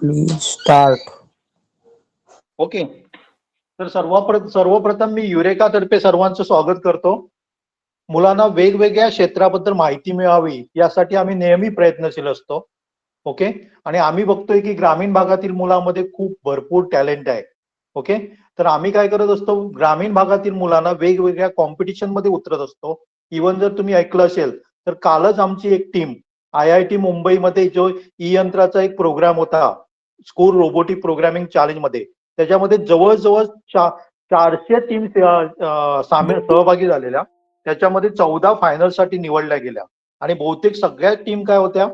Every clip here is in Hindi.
Please start. ओके. तर सर्वप्रथम मी युरेकातर्फे सर्वांचं स्वागत करतो. मुलांना वेगवेगळ्या क्षेत्राबद्दल माहिती मिळावी यासाठी आम्ही नेहमी प्रयत्नशील असतो. ओके. आणि आम्ही बघतोय की ग्रामीण भागातील मुलांमध्ये खूप भरपूर टॅलेंट आहे. ओके. तर आम्ही काय करत असतो, ग्रामीण भागातील मुलांना वेगवेगळ्या कॉम्पिटिशन मध्ये उतरत असतो. इव्हन जर तुम्ही ऐकलं असेल तर कालच आमची एक टीम IIT मुंबईमध्ये जो यंत्राचा एक प्रोग्राम होता, स्कूल रोबोटिक प्रोग्रामिंग चॅलेंज मध्ये, त्याच्यामध्ये जवळजवळ 400 टीम सहभागी झालेल्या. त्याच्यामध्ये 14 फायनलसाठी निवडल्या गेल्या आणि बहुतेक सगळ्या टीम काय होत्या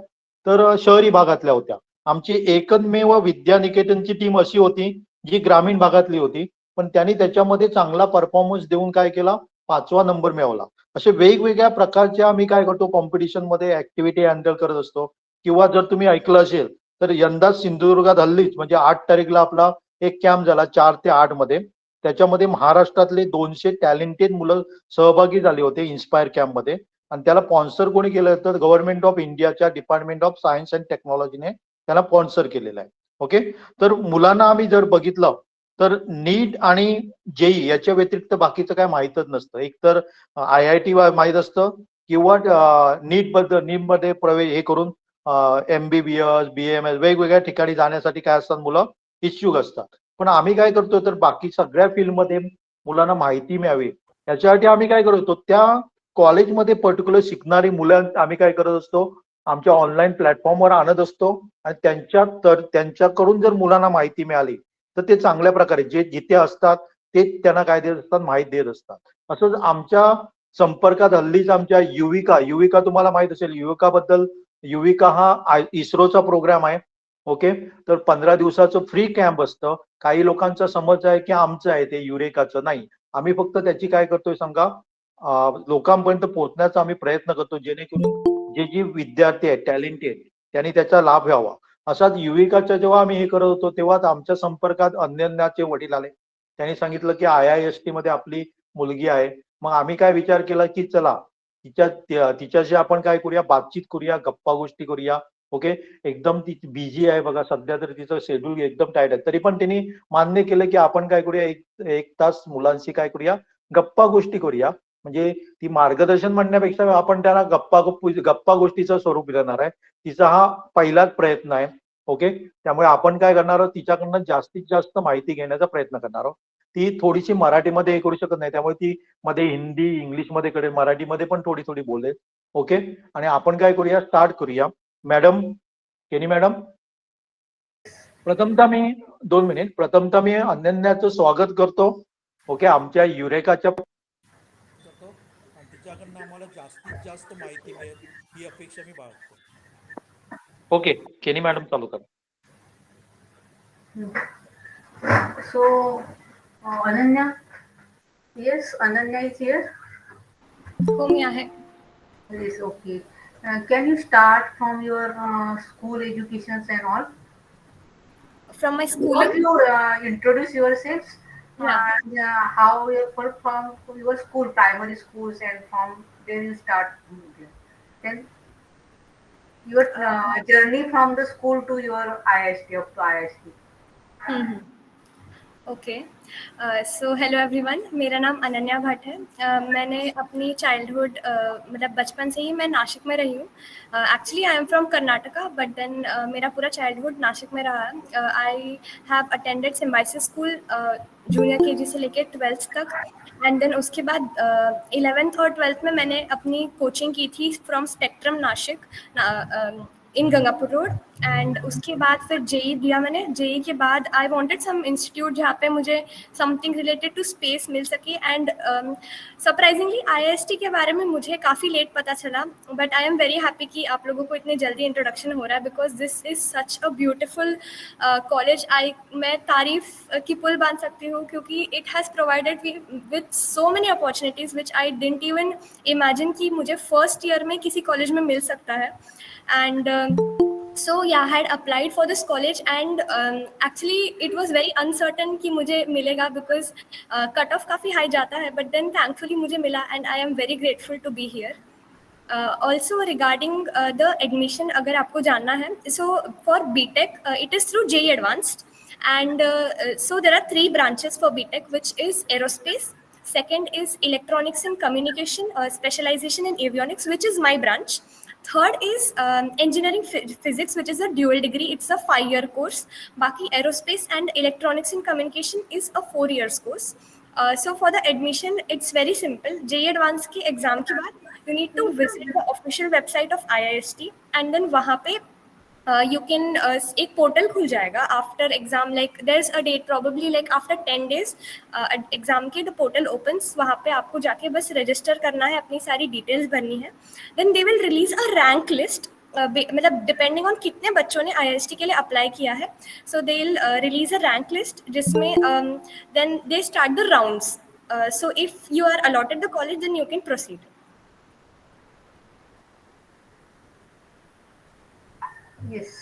तर शहरी भागातल्या होत्या. आमची एकमेव विद्यानिकेतनची टीम अशी होती जी ग्रामीण भागातली होती, पण त्यांनी त्याच्यामध्ये चांगला परफॉर्मन्स देऊन काय केला, 5वा नंबर मिळवला. असे वेगवेगळ्या प्रकारच्या आम्ही काय करतो, कॉम्पिटिशन मध्ये ऍक्टिव्हिटी हँडल करत असतो. किंवा जर तुम्ही ऐकलं असेल तर यंदा सिंधुदुर्गात हल्लीच म्हणजे 8 तारीखला आपला एक कॅम्प झाला 4 ते 8 मध्ये. त्याच्यामध्ये महाराष्ट्रातले 200 टॅलेंटेड मुलं सहभागी झाले होते इन्स्पायर कॅम्प मध्ये. आणि त्याला स्पॉन्सर कोणी केलं तर गव्हर्नमेंट ऑफ इंडियाच्या डिपार्टमेंट ऑफ सायन्स अँड टेक्नॉलॉजीने त्याला स्पॉन्सर केलेलं आहे. ओके. तर मुलांना आम्ही जर बघितलं तर नीट आणि जेई याच्या व्यतिरिक्त बाकीचं काय माहीतच नसतं. एक तर IIT माहीत असतं किंवा नीट मध्ये प्रवेश हे करून MBBS BMS वेगवेगळ्या ठिकाणी जाण्यासाठी काय असतात, मुलं इच्छुक असतात. पण आम्ही काय करतो तर बाकी सगळ्या फील्डमध्ये मुलांना माहिती मिळावी याच्यासाठी आम्ही काय करतो, त्या कॉलेजमध्ये पर्टिक्युलर शिकणारी मुलं आम्ही काय करत असतो, आमच्या ऑनलाईन प्लॅटफॉर्मवर आणत असतो. आणि त्यांच्याकडून जर मुलांना माहिती मिळाली तर ते चांगल्या प्रकारे जे जिथे असतात ते त्यांना काय देत असतात, माहिती देत असतात. असंच आमच्या संपर्कात हल्लीच आमच्या युविका तुम्हाला माहित असेल, युविका हा इस्रोचा प्रोग्राम आहे. ओके. तर 15 दिवसाचं फ्री कॅम्प असतं. काही लोकांचा समज आहे की आमचं आहे ते युरेकाचं नाही. आम्ही फक्त त्याची काय करतोय सांगा, लोकांपर्यंत पोहोचण्याचा आम्ही प्रयत्न करतो, जेणेकरून जे विद्यार्थी आहेत टॅलेंटेड त्यांनी त्याचा लाभ घ्यावा. असाच युविकाच्या जेव्हा आम्ही हे करत होतो तेव्हाच आमच्या संपर्कात अनन्याचे वडील आले. त्यांनी सांगितलं की IIST मध्ये आपली मुलगी आहे. मग आम्ही काय विचार केला की चला तिच्याशी आपण काय करूया, बातचीत करूया, गप्पा गोष्टी करूया. ओके. एकदम ती बिझी आहे बघा सध्या, तर तिचं शेड्यूल एकदम टाईट आहे. तरी पण त्यांनी मान्य केलं की आपण काय करूया, एक तास मुलांशी काय करूया, गप्पा गोष्टी करूया. म्हणजे ती मार्गदर्शन म्हणण्यापेक्षा आपण त्यांना गप्पा गोष्टीचं स्वरूप देणार आहे. तिचा हा पहिलाच प्रयत्न आहे. ओके. त्यामुळे आपण काय करणार आहोत, तिच्याकडनं जास्तीत जास्त माहिती घेण्याचा प्रयत्न करणार आहोत. ती थोडीशी मराठीमध्ये हे करू शकत नाही, त्यामुळे ती मध्ये हिंदी इंग्लिशमध्ये करेल, मराठीमध्ये पण थोडी थोडी बोलेल. ओके. आणि आपण काय करूया, स्टार्ट करूया. मॅडम, केनी मॅडम, प्रथमतः मी 2 मिनिट, प्रथमतः मी अनन्याचं स्वागत करतो. ओके. आमच्या युरेकाच्या करतो आणि तिच्याकडनं आम्हाला जास्तीत जास्त माहिती मिळेल ही अपेक्षा मी बाळगतो. ओके. केनी मॅडम चालू करा. So, Ananya, yes, Ananya is here. हो मी आहे. Yes, okay. Can you start from your school educations and all? From my First, schooling. you introduce yourselves. Yeah. How you from your school, primary schools, and from there you start. Then your journey from the school to your IST up to IST. Hmm. Okay. So hello everyone, मेरा नाम अनन्या भट्ट है. मैंने अपनी चाइल्डहुड मतलब बचपन से ही मैं नासिक में रही हूँ. Actually I am from Karnataka, but then मेरा पूरा चाइल्डहुड नासिक में रहा है. I have attended Symbiosis school junior KG से लेके 12th तक. एंड देन उसके बाद 11th और 12th में मैंने अपनी कोचिंग की थी from spectrum Nashik in Gangapur road. And उसके बाद फिर JEE दिया मैंने. JEE के बाद आई वांटेड सम इंस्टीट्यूट जहाँ पे मुझे समथिंग रिलेटेड टू स्पेस मिल सके. एंड सरप्राइजिंगली IIST के बारे में मुझे काफ़ी लेट पता चला, but I am very happy कि आप लोगों को इतनी जल्दी इंट्रोडक्शन हो रहा है, because this is such a beautiful college. मैं तारीफ की पुल बांध सकती हूँ, क्योंकि it has provided with so many opportunities which I didn't even imagine कि मुझे फर्स्ट ईयर में किसी कॉलेज में मिल सकता है. And so yeah, I had applied for this college, and actually it was very uncertain कि मुझे मिलेगा, because cut off काफ़ी हाई जाता है, but then thankfully मुझे मिला, and I am very grateful to be here. Also regarding the admission, अगर आपको जानना है, so for BTech it is through JEE Advanced, and so there are 3 branches for BTech, which is aerospace. Second is electronics and communication, specialization in avionics, which is my branch. Third is engineering physics, which is a dual degree. It's a 5-year course. Baki aerospace and electronics and communication is a 4 years course. So for the admission, it's very simple. JEE Advanced की exam के बाद you need to visit the official website of IIST, and then वहाँ पे you can एक portal खुल जाएगा after exam, like there's a date probably like after 10 days exam के the portal opens. वहाँ पे आपको जाके बस register करना है, अपनी सारी details भरनी है. Then they will release a rank list, मतलब डिपेंडिंग ऑन कितने बच्चों ने IIST के लिए अप्लाई किया है. So they will release a rank list जिसमें then they start the rounds. So if you are allotted the college then you can proceed. Yes.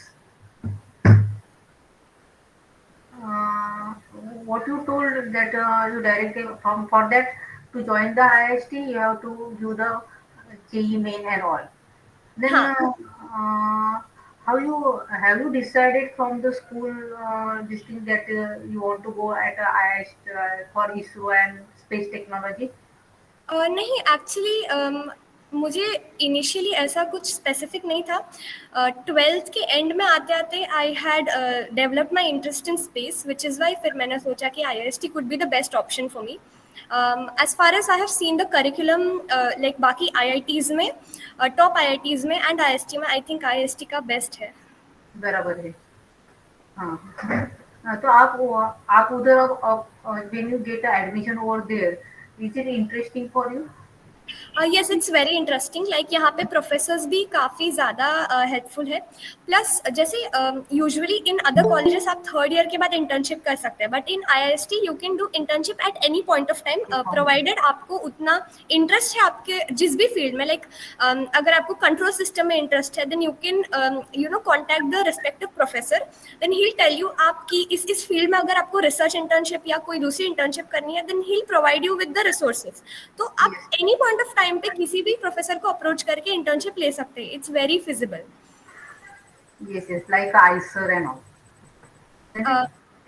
What you told that you directly from for that to join the IIST, you have to do the JEE main and all. Then हाँ. how you have you decided from the school this thing that you want to go at IIST for ISRO and space technology? नहीं, एक्चुअली मुझे इनिशियली ऐसा कुछ स्पेसिफिक नहीं था. 12th के एंड में आते आते I had develop my interest in space, which is why फिर मैंने सोचा कि IIST could be the best option for me. As far as I have seen the curriculum, like बाकी IITs में, टॉप IITs में एंड IIST में, आई थिंक IIST का बेस्ट है. बराबर है. हाँ. तो आप उधर when you get admission over there, is it interesting for you? Yes, it's very interesting. Like यहाँ पे प्रोफेसर्स भी काफ़ी ज़्यादा हेल्पफुल है. प्लस जैसे यूजुअली इन अदर कॉलेजेस आप 3rd ईयर के बाद इंटर्नशिप कर सकते हैं, but in IIST you can do internship at any point of time, provided आपको उतना इंटरेस्ट है आपके जिस भी फील्ड में. लाइक अगर आपको कंट्रोल सिस्टम में इंटरेस्ट है, then you can you know contact the respective professor, then he will tell you आपकी इस फील्ड में अगर आपको रिसर्च इंटर्नशिप या कोई दूसरी इंटर्नशिप करनी है, then he will provide you with the resources. तो आप एनी पॉइंट ऑफ टाइम पे किसी भी प्रोफेसर को अप्रोच करके इंटर्नशिप ले सकते हैं. It's very feasible. Yes, yes, like ICER and all.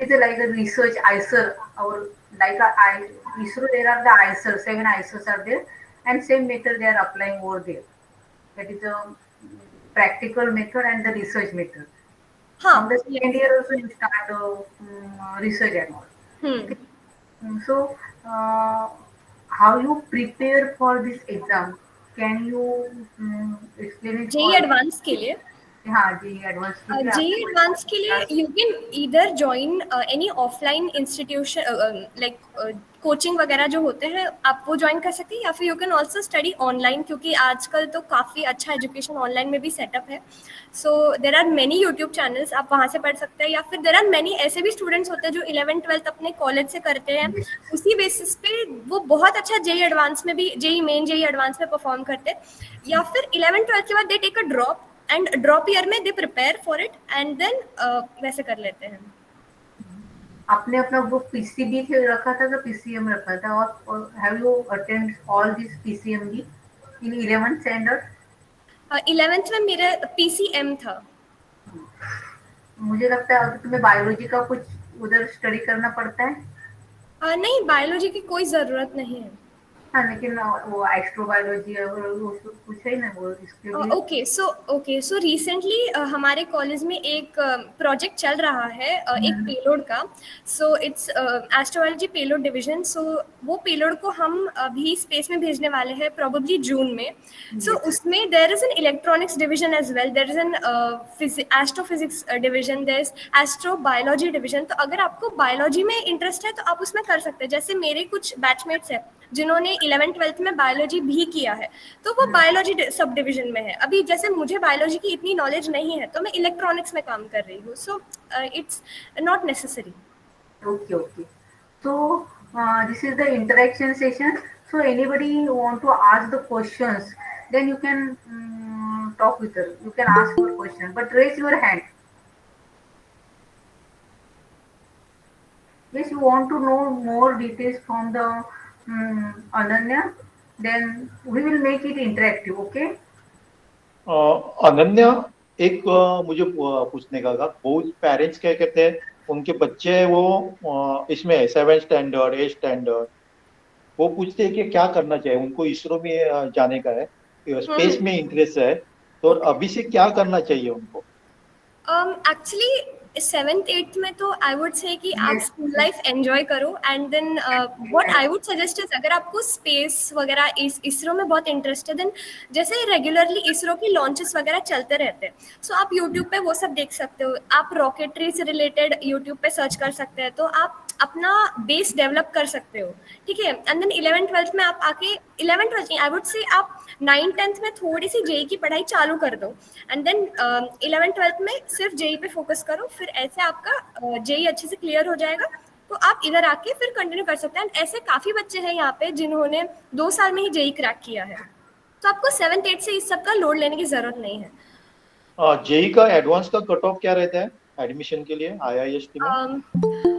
It's like a research ICER or like ISRO. There are the ICER, 7 ICERs are there, and same method they are applying over there. That is the practical method and the research method. हाँ. From the second year also you start research and all. Okay. So how you prepare for this exam? Can you explain it? JEE advance के लिए, हाँ, JEE एडवांस के लिए. JEE एडवांस के लिए you can either join any offline institution, like coaching वगैरह जो होते हैं आप वो ज्वाइन कर सकते हैं, या फिर you can also study online, क्योंकि आजकल तो काफ़ी अच्छा एजुकेशन ऑनलाइन में भी सेटअप है. So there are many YouTube channels, आप वहाँ से पढ़ सकते हैं, या फिर देर आर मेनी ऐसे भी स्टूडेंट्स होते हैं जो 11th 12th अपने कॉलेज से करते हैं. उसी बेसिस पे वो बहुत अच्छा JEE एडवांस में भी, JEE मेन JEE एडवांस में परफॉर्म करते हैं. या फिर 11th 12th के बाद they take a drop, and drop year में they prepare for it, and then वैसे कर लेते हैं. आपने अपना वो PCB रखा था तो PCM रखा था, और have you attend all this PCM भी इन 11th स्टैंडर्ड? 11th में मेरा PCM था. मुझे लगता है तुम्हें बायोलॉजी का कुछ उधर स्टडी करना पड़ता है. नहीं, बायोलॉजी की कोई ज़रूरत नहीं है. हाँ, लेकिन वो एस्ट्रोबायोलॉजी कुछ है ना वो इसके लिए. ओके सो रिसेंटली हमारे कॉलेज में एक प्रोजेक्ट चल रहा है, एक पेलोड का. So it's astrobiology payload division. सो वो पेलोड को हम अभी स्पेस में भेजने वाले हैं, प्रोबेबली जून में. सो उसमें there is an electronics division as well, there is an astrophysics division, there is astrobiology division. तो अगर आपको बायोलॉजी में इंटरेस्ट है तो आप उसमें कर सकते हैं. जैसे मेरे कुछ बैचमेट्स हैं जिन्होंने 11th 12th में बायोलॉजी भी किया है, तो वो बायोलॉजी सब डिवीजन में है. अभी जैसे मुझे बायोलॉजी की इतनी नॉलेज नहीं है, तो मैं इलेक्ट्रॉनिक्स में काम कर रही हूँ. So it's not necessary. Okay. So this is the interaction session. So anybody want to ask the questions, then you can talk with her. You can ask your question, but raise your hand. Yes, you want to know more details from the Ananya, then we will make it interactive. Okay. Ananya, एक मुझे पूछने का था। बहुत पेरेंट्स क्या कहते हैं, उनके बच्चे वो इसमें 7th स्टैंडर्ड 8th स्टैंडर्ड, वो पूछते हैं कि क्या करना चाहिए उनको, इसरो में जाने का है, स्पेस में इंटरेस्ट है, तो ओके। अभी से क्या करना चाहिए उनको? एक्चुअली 7th 8th में तो आई वुड से कि आप Yes, स्कूल लाइफ एंजॉय करो, and then what I would suggest is, अगर आपको स्पेस वगैरह इसरो में बहुत इंटरेस्ट है, देन जैसे रेगुलरली इसरो की लॉन्चेस वगैरह चलते रहते हैं, सो आप यूट्यूब पे वो सब देख सकते हो, आप रॉकेटरी से रिलेटेड यूट्यूब पे सर्च कर सकते हैं, तो आप अपना बेस डेवलप कर सकते हो, ठीक है। एंड देन 11th 12th में आप आके, 11th 12th नहीं, आई वुड से आप 9th 10th में थोड़ी सी जेई की पढ़ाई चालू कर दो, एंड देन 11th 12th में सिर्फ जेई पे फोकस करो, फिर ऐसे आपका जेई अच्छे से क्लियर हो जाएगा, तो आप इधर आके फिर कंटिन्यू कर सकते हैं। ऐसे काफी बच्चे हैं यहाँ पे जिन्होंने 2 साल में ही जेई क्रैक किया है, तो आपको 7th 8th से इस सब का लोड लेने की जरूरत नहीं है। जेई का एडवांस का कट ऑफ क्या रहता है एडमिशन के लिए आईआईएसटी में?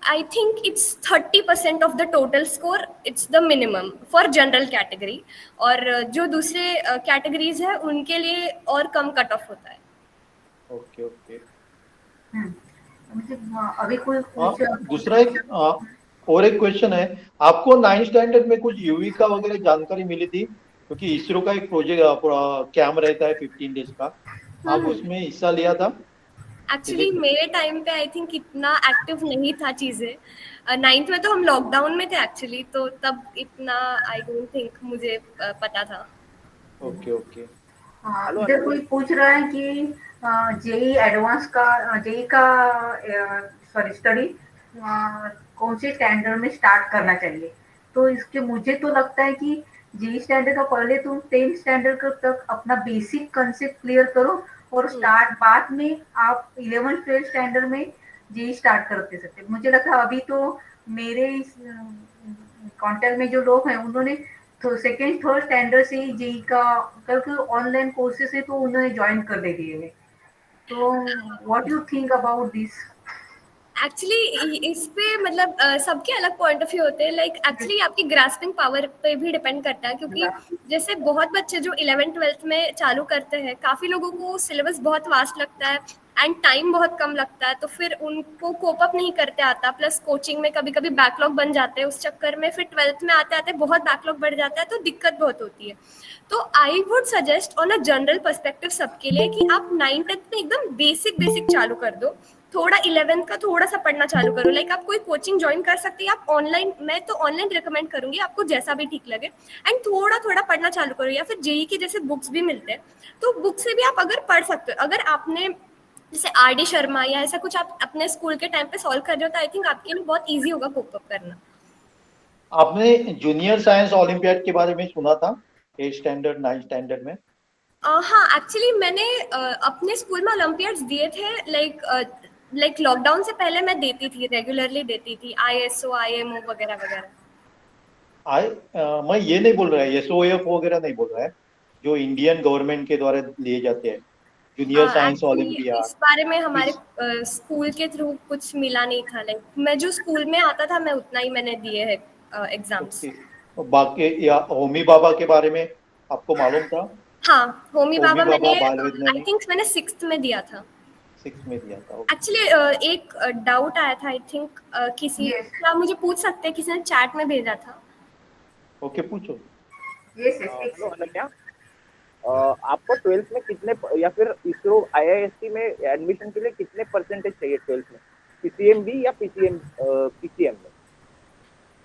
I think it's 30% of the total score. It's the minimum for general category. और जो दूसरे कैटेगरीज है उनके लिए और कम कट ऑफ होता है। Okay okay. मुझे अभी कोई कुछ दूसरा एक और एक क्वेश्चन है, आपको 9th स्टैंडर्ड में कुछ यूवी का वगैरह जानकारी मिली थी? क्योंकि इसरो का एक प्रोजेक्ट कैम्प रहता है 15 डेज का, आप उसमें हिस्सा लिया था? एक्चुअली मेरे टाइम पे आई थिंक इतना एक्टिव नहीं था चीज़ें, 9th में तो हम लॉकडाउन में थे एक्चुअली, तो तब इतना आई डोंट थिंक मुझे पता था। Okay okay. इधर कोई पूछ रहा है कि जेई एडवांस का जेई का सॉरी स्टडी कौन से स्टैंडर्ड में स्टार्ट करना चाहिए, तो इसके मुझे तो लगता है कि जेई स्टैंडर्ड का पहले तुम 10th स्टैंडर्ड तक अपना बेसिक कंसेप्ट क्लियर करो, और स्टार्ट बाद में आप 11th 12th स्टैंडर्ड में जेई स्टार्ट करते सकते। मुझे लगता है अभी तो मेरे कांटेक्ट में जो लोग हैं उन्होंने तो 2nd 3rd स्टैंडर्ड से ही जेई का, क्योंकि ऑनलाइन कोर्सेस है तो उन्होंने ज्वाइन कर ले दिए हैं। तो what you think about this? Actually इस पे मतलब सबके अलग पॉइंट ऑफ व्यू होते हैं, लाइक एक्चुअली आपकी ग्रास्पिंग पावर पे भी डिपेंड करता है, क्योंकि जैसे बहुत बच्चे जो 11th 12th में चालू करते हैं, काफ़ी लोगों को सिलेबस बहुत वास्ट लगता है एंड टाइम बहुत कम लगता है, तो फिर उनको कोप अप नहीं करते आता, प्लस कोचिंग में कभी कभी बैकलॉग बन जाते हैं, उस चक्कर में फिर 12th में आते आते बहुत बैकलॉग बढ़ जाता है, तो दिक्कत बहुत होती है। तो I would suggest on a general perspective सबके लिए कि आप 9th 10th में एकदम बेसिक बेसिक चालू कर दो, थोड़ा 11th का थोड़ा सा पढ़ना चालू करो, लाइक आप कोई कोचिंग ज्वाइन कर सकते हैं, आप ऑनलाइन, मैं तो ऑनलाइन रिकमेंड करूंगी, आपको जैसा भी ठीक लगे, एंड थोड़ा थोड़ा पढ़ना चालू करो, या फिर जेई के जैसे बुक्स भी मिलते हैं, तो बुक से भी आप अगर पढ़ सकते हो, अगर आपने जैसे आर डी शर्मा या ऐसा कुछ आप अपने स्कूल के टाइम पे सॉल्व कर रहे हो, तो आई थिंक आपके लिए बहुत ईजी होगा कोप अप करना। आपने जूनियर साइंस ओलंपियाड के बारे में सुना था 8th स्टैंडर्ड 9th स्टैंडर्ड में? हाँ, एक्चुअली मैंने अपने स्कूल में ओलंपियाड्स दिए थे, लाइक लॉकडाउन से पहले मैं देती थी, रेगुलरली देती थी, आईएसओ आईएमओ वगैरह वगैरह। मैं ये नहीं बोल रहा है, एसओएफ वगैरह नहीं बोल रहा है, जो इंडियन गवर्नमेंट के द्वारा लिए जाते हैं, जूनियर साइंस एक्चुअली ओलंपियाड। इस बारे में हमारे स्कूल के थ्रू कुछ मिला नहीं था, लाइक मैं जो स्कूल में आता था मैं उतना ही मैंने दिए हैं एग्जाम्स। बाकी या होमी बाबा के बारे में आपको मालूम था? हाँ, होमी बाबा मैंने बाल आई वैज्ञानिक थिंक मैंने 6th में दिया था। 6th में दिया था। एक्चुअली एक डाउट आया था, आई थिंक किसी, Yes. क्या मुझे पूछ सकते हैं, किसी ने चैट में भेजा था। ओके पूछो। यस हेलो अनन्या, आपको 12th में कितने या फिर इसरो आईआईएसटी में एडमिशन के लिए कितने परसेंटेज चाहिए 12th में, पीसीएम भी या पीसीएम में?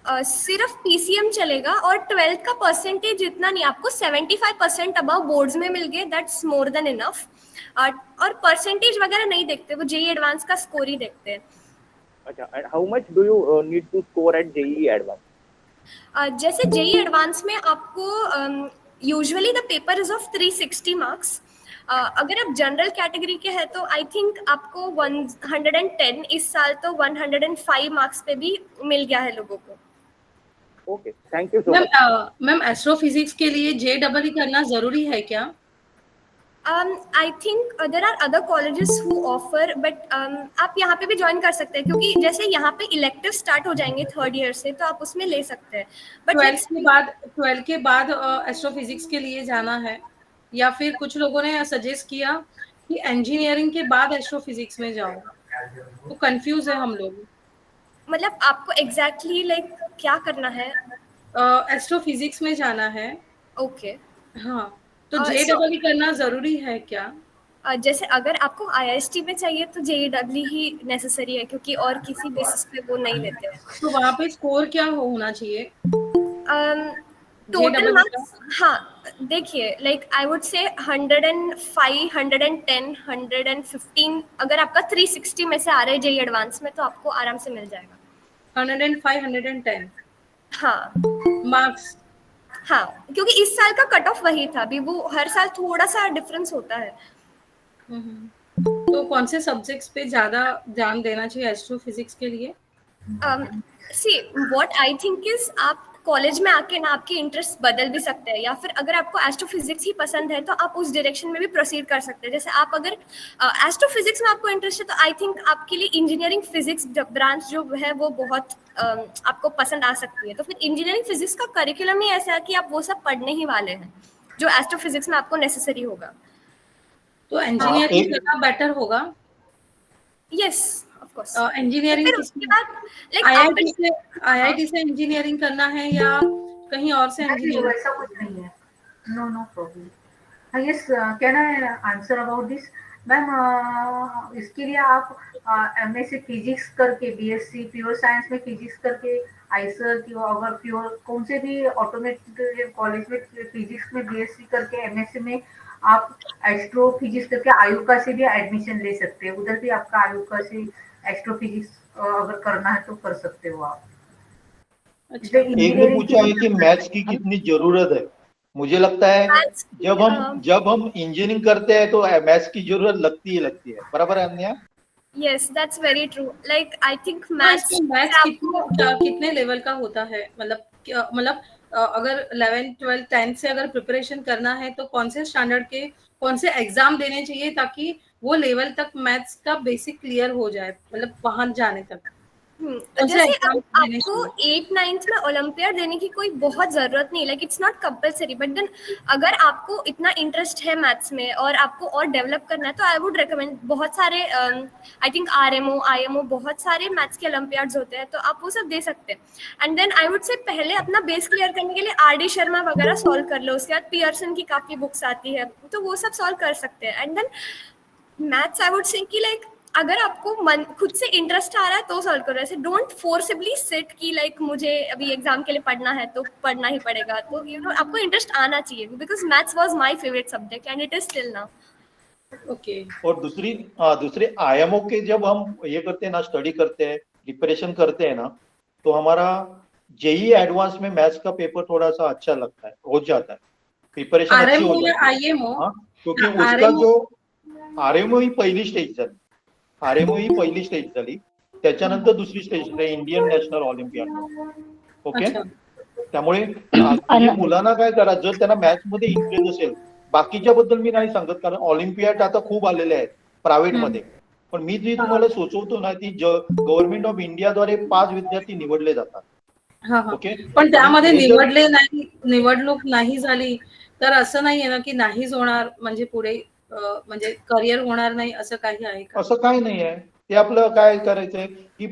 सिर्फ पीसीएम चलेगा, और 12th का परसेंटेज इतना नहीं, आपको 75% अबव बोर्ड्स में मिल गए, दैट्स मोर देन इनफ। और परसेंटेज वगैरह नहीं देखते, वो जेई एडवांस का स्कोर ही देखते हैं। अच्छा, and how much do you need to score at JEE advance? जैसे जेई एडवांस में आपको usually the paper is of 360 marks. अगर आप जनरल कैटेगरी के हैं तो आई थिंक आपको 110, इस साल तो 105 मार्क्स पे भी मिल गया है लोगों को। Okay, thank you so much. Ma'am astrophysics के लिए JEE करना जरूरी है क्या? I think there are other colleges who offer, but आप यहाँ पे भी ज्वाइन कर सकते हैं, क्योंकि जैसे यहाँ पे इलेक्टिव स्टार्ट हो जाएंगे 3rd ईयर से, तो आप उसमें ले सकते हैं, बट 12th के बाद एस्ट्रोफिजिक्स के लिए जाना है या फिर कुछ लोगों ने सजेस्ट किया कि इंजीनियरिंग के बाद एस्ट्रोफिजिक्स में जाओ, तो कंफ्यूज है हम लोग। मतलब आपको एग्जैक्टली लाइक क्या करना है? एस्ट्रोफिजिक्स में जाना है। ओके। हाँ, तो सो JEE करना जरूरी है क्या? जैसे अगर आपको आईआईएसटी में चाहिए तो जेईई ही नेसेसरी है, क्योंकि और किसी बेसिस पे वो नहीं लेते हैं। तो वहाँ पे स्कोर क्या होना चाहिए टोटल JEE का? मार्क्स, हाँ देखिए, लाइक आई वुड से 105, 110, 115, अगर आपका 360 में से आ रहा है जेई एडवांस में तो आपको आराम से मिल जाएगा। 105, 110 हाँ मार्क्स। हाँ, क्योंकि इस साल का कट ऑफ वही था, अभी वो हर साल थोड़ा सा डिफरेंस होता है। तो कौन से सब्जेक्ट्स पे ज्यादा ध्यान देना चाहिए एस्ट्रोफिजिक्स के लिए? See what I think is, आप कॉलेज में आके ना आपके इंटरेस्ट बदल भी सकते हैं, या फिर अगर आपको एस्ट्रोफिजिक्स ही पसंद है तो आप उस डायरेक्शन में भी प्रोसीड कर सकते हैं। जैसे आप अगर एस्ट्रोफिजिक्स में आपको इंटरेस्ट है तो आई थिंक आपके लिए इंजीनियरिंग फिजिक्स ब्रांच जो है वो बहुत आपको पसंद आ सकती है। तो फिर इंजीनियरिंग फिजिक्स का करिकुलम ही ऐसा है कि आप वो सब पढ़ने ही वाले हैं जो एस्ट्रोफिजिक्स में आपको नेसेसरी होगा। तो इंजीनियरिंग एक करना बेटर होगा। Yes of course. इंजीनियरिंग फिर किस उसके बाद लाइक आईआईटी से इंजीनियरिंग करना है या कहीं और से नहीं, इंजीनियरिंग? वैसा कुछ नहीं है। No no problem. हाँ, yes, can I answer about this? Ma'am, इसके लिए आप एमएससी फिजिक्स करके, बीएससी प्योर साइंस में फिजिक्स करके, आईसर की अगर प्योर कौन से भी ऑटोमेटिक कॉलेज में फिजिक्स में बीएससी करके एमएससी में आप एस्ट्रो फिजिक्स करके आयुका से भी एडमिशन ले सकते हैं। उधर भी आपका आयुका से एस्ट्रो फिजिक्स अगर करना है तो कर सकते हो आप। अच्छा। इसलिए एक ने इंजीनियरिंग पूछा है कि मैथ्स की कितनी जरूरत है। मुझे लगता है मैथ्स जब हम इंजीनियरिंग करते हैं तो मैथ्स की जरूरत लगती है। बराबर है अन्या? yes that's very true, like I think हाँ, maths इसमें मैथ्स से आपको कितने लेवल का होता है? मतलब अगर 11th 12th 10th से अगर प्रिपरेशन करना है तो कौन से स्टैंडर्ड के कौन से एग्जाम देने चाहिए ताकि वो लेवल तक मैथ्स का बेसिक क्लियर हो जाए, मतलब वहां जाने तक कौन से जैसे एग्जाम अब देने आपको चाहिए? 8th 9th में ओलंपियाड देने की कोई बहुत ज़रूरत नहीं, like it's not compulsory, but then अगर आपको इतना इंटरेस्ट है मैथ्स में और आपको और डेवलप करना है तो आई वुड रिकमेंड बहुत सारे, आई थिंक आरएमओ आईएमओ बहुत सारे मैथ्स के ओलंपियाड्स होते हैं, तो आप वो सब दे सकते हैं। एंड देन आई वुड से पहले अपना बेस क्लियर करने के लिए आरडी शर्मा वगैरह सॉल्व कर लो, उसके बाद पियर्सन की काफ़ी बुक्स आती है तो वो सब सॉल्व कर सकते हैं। And then maths I would say कि लाइक अगर आपको मन खुद से इंटरेस्ट आ रहा है तो सॉल्व करो, ऐसे डोंट फोर्सिबली सिट कि लाइक मुझे अभी एग्जाम के लिए पढ़ना है तो पढ़ना ही पड़ेगा, तो यू नो आपको इंटरेस्ट आना चाहिए, because maths was my favourite subject and it is still now. Okay. और दूसरे आईएमओ के जब हम ये करते हैं ना, स्टडी करते हैं, प्रिपरेशन करते हैं ना, तो हमारा जेई एडवांस में मैथ्स का पेपर थोड़ा सा अच्छा लगता है, हो जाता है, प्रिपरेशन अच्छी हो आरएमओ या जाती है। आईएमओ? हाँ, क्योंकि उसका आरएमओ जो आरएमओ ही पहिली स्टेज झाली, त्याच्यानंतर दुसरी स्टेज इंडियन नॅशनल ऑलिम्पियाड मध्ये. ओके, अच्छा। त्यामुळे तुम्ही मुलांना काय करा, जर त्यांना मॅथ्स मध्ये इंटरेस्ट असेल, बाकीच्या बद्दल मी नाही सांगत कारण ऑलिम्पियाड आता खूप आलेले आहेत प्रायव्हेट मध्ये, पण मी जी तुम्हाला सुचवतो ना ती गव्हर्नमेंट ऑफ इंडियाद्वारे 5 विद्यार्थी निवडले जातात. ओके, पण त्यामध्ये हे जर निवडणूक नाही झाली तर असं नाहीये ना की नाहीच होणार, म्हणजे पुढे म्हणजे करिअर होणार नाही असं काही आहे का? असं काही नाही आहे. ते आपलं काय करायचंय की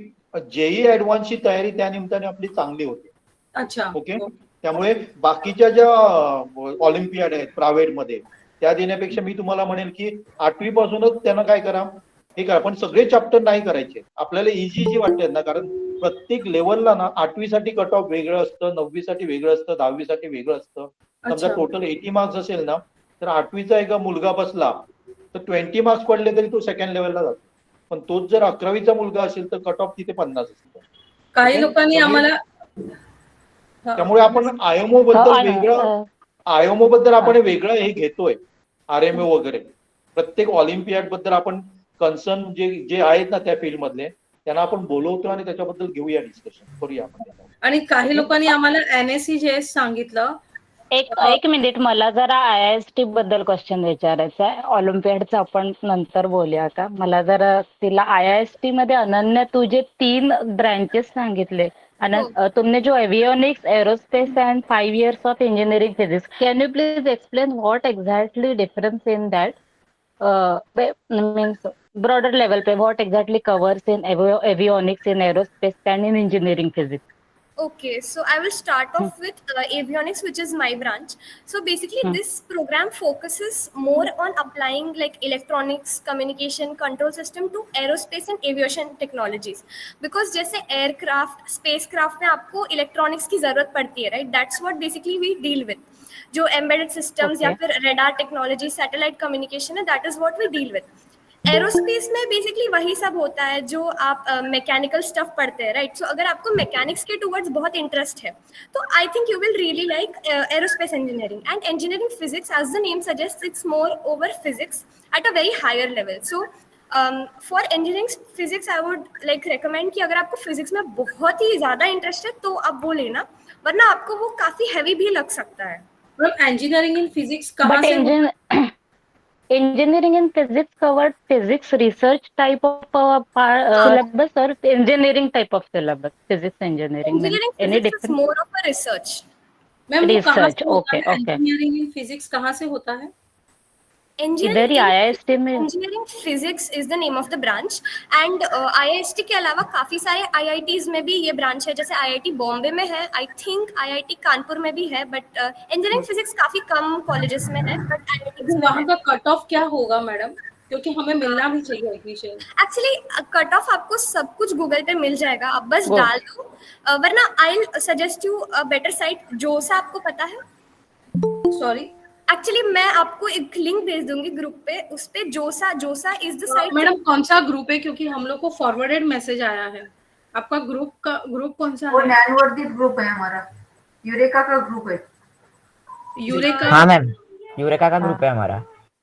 जेई ऍडव्हान्सची तयारी त्या निमित्ताने आपली चांगली होते. अच्छा. ओके, त्यामुळे बाकीच्या ज्या ऑलिम्पियाड आहेत प्रायव्हेट मध्ये त्या देण्यापेक्षा मी तुम्हाला म्हणेल की 8वी पासूनच त्यांना काय करा, हे करा, पण सगळे चॅप्टर नाही करायचे. आपल्याला इझी वाटतात ना, कारण प्रत्येक लेवलला ना 8वी साठी कट ऑफ वेगळं असतं, 9वी साठी वेगळं असतं, 10वी साठी वेगळं असतं. समजा टोटल 80 मार्क्स असेल ना, तर 8वीचा एका मुलगा बसला तर 20 मार्क्स पडले तरी तो सेकंड लेवलला जातो, पण तोच जर 11वीचा मुलगा असेल तर कट ऑफ तिथे 50 असतो. काही लोकांनी आम्हाला त्यामुळे आपण आयएमओ बद्दल आपण वेगळं हे घेतोय, आरएमओ वगैरे प्रत्येक ऑलिम्पियाड बद्दल आपण कन्सर्न जे आहेत ना त्या फील्ड मधले त्यांना आपण बोलवतो आणि त्याच्याबद्दल घेऊया, डिस्कशन करूया आपण. आणि काही लोकांनी आम्हाला NSCJS सांगितलं. एक मिनिट, मला जरा IIST बद्दल क्वेश्चन विचारायचा आहे. ऑलिम्पियाडचं आपण नंतर बोलूया का? मला जरा तिला IIST मध्ये अनन्या तुझे 3 ब्रँचेस सांगितले आनंद, तुमने जो avionics, aerospace and 5 years of engineering physics, can you please explain what exactly difference in that? Means broader level पे what exactly covers in avionics, in aerospace and in engineering physics? Okay, so I will start off with avionics, which is my branch. So basically, Hmm. this program focuses more on applying like electronics, communication, control system to aerospace and aviation technologies. Because जैसे aircraft, spacecraft में आपको electronics की जरूरत पड़ती है, right? That's what basically we deal with. जो embedded systems या Okay. फिर radar technology, satellite communication है, that is what we deal with. Aerospace में बेसिकली वही सब होता है जो आप मैकेनिकल स्टफ पढ़ते हैं, राइट? सो अगर आपको मैकेनिक्स के टूवर्ड्स बहुत इंटरेस्ट है तो I think you will really like aerospace engineering and engineering physics, as the name suggest, it's more over physics at a very higher level. So for engineering physics I would like recommend कि अगर आपको फिजिक्स में बहुत ही ज़्यादा इंटरेस्ट है तो आप वो लेना, वरना आपको वो काफ़ी हैवी भी लग सकता है. इंजीनियरिंग इन फिजिक्स कहाँ But से होता engineering in physics covered physics research type of syllabus or engineering type of syllabus? Physics engineering means engineering any physics is different? More of a research. Ma'am वो कहाँ Research. से होता Okay, है? okay. इंजीनियरिंग इन फिजिक्स कहाँ से होता है? इधर ही IIST में. Engineering physics is the name of the branch and IIST के अलावा काफी सारे IITs में भी ये ब्रांच है. जैसे IIT बॉम्बे में है, आई थिंक IIT कानपुर में भी है, बट इंजीनियरिंग फिजिक्स काफी कम कॉलेजेस में है, बट IITs में वहाँ है. का कट ऑफ क्या होगा मैडम? क्योंकि हमें मिलना भी चाहिए एडमिशन. एक्चुअली कट ऑफ आपको सब कुछ गूगल पे मिल जाएगा, आप बस Go. डाल दो. वरना I suggest you a better site. जोसा आपको पता है? सॉरी एक्चुअली मैं आपको एक लिंक भेज दूंगी ग्रुप पे, उस पे जोसा इज द साइट. मैडम कौन सा ग्रुप है? क्योंकि हम लोग को फॉरवर्डेड मैसेज आया है. आपका ग्रुप कौन सा वो है? ज्ञानवर्धित ग्रुप है हमारा, यूरेका का ग्रुप है. यूरेका. हाँ मैम, यूरेका का ग्रुप है हमारा.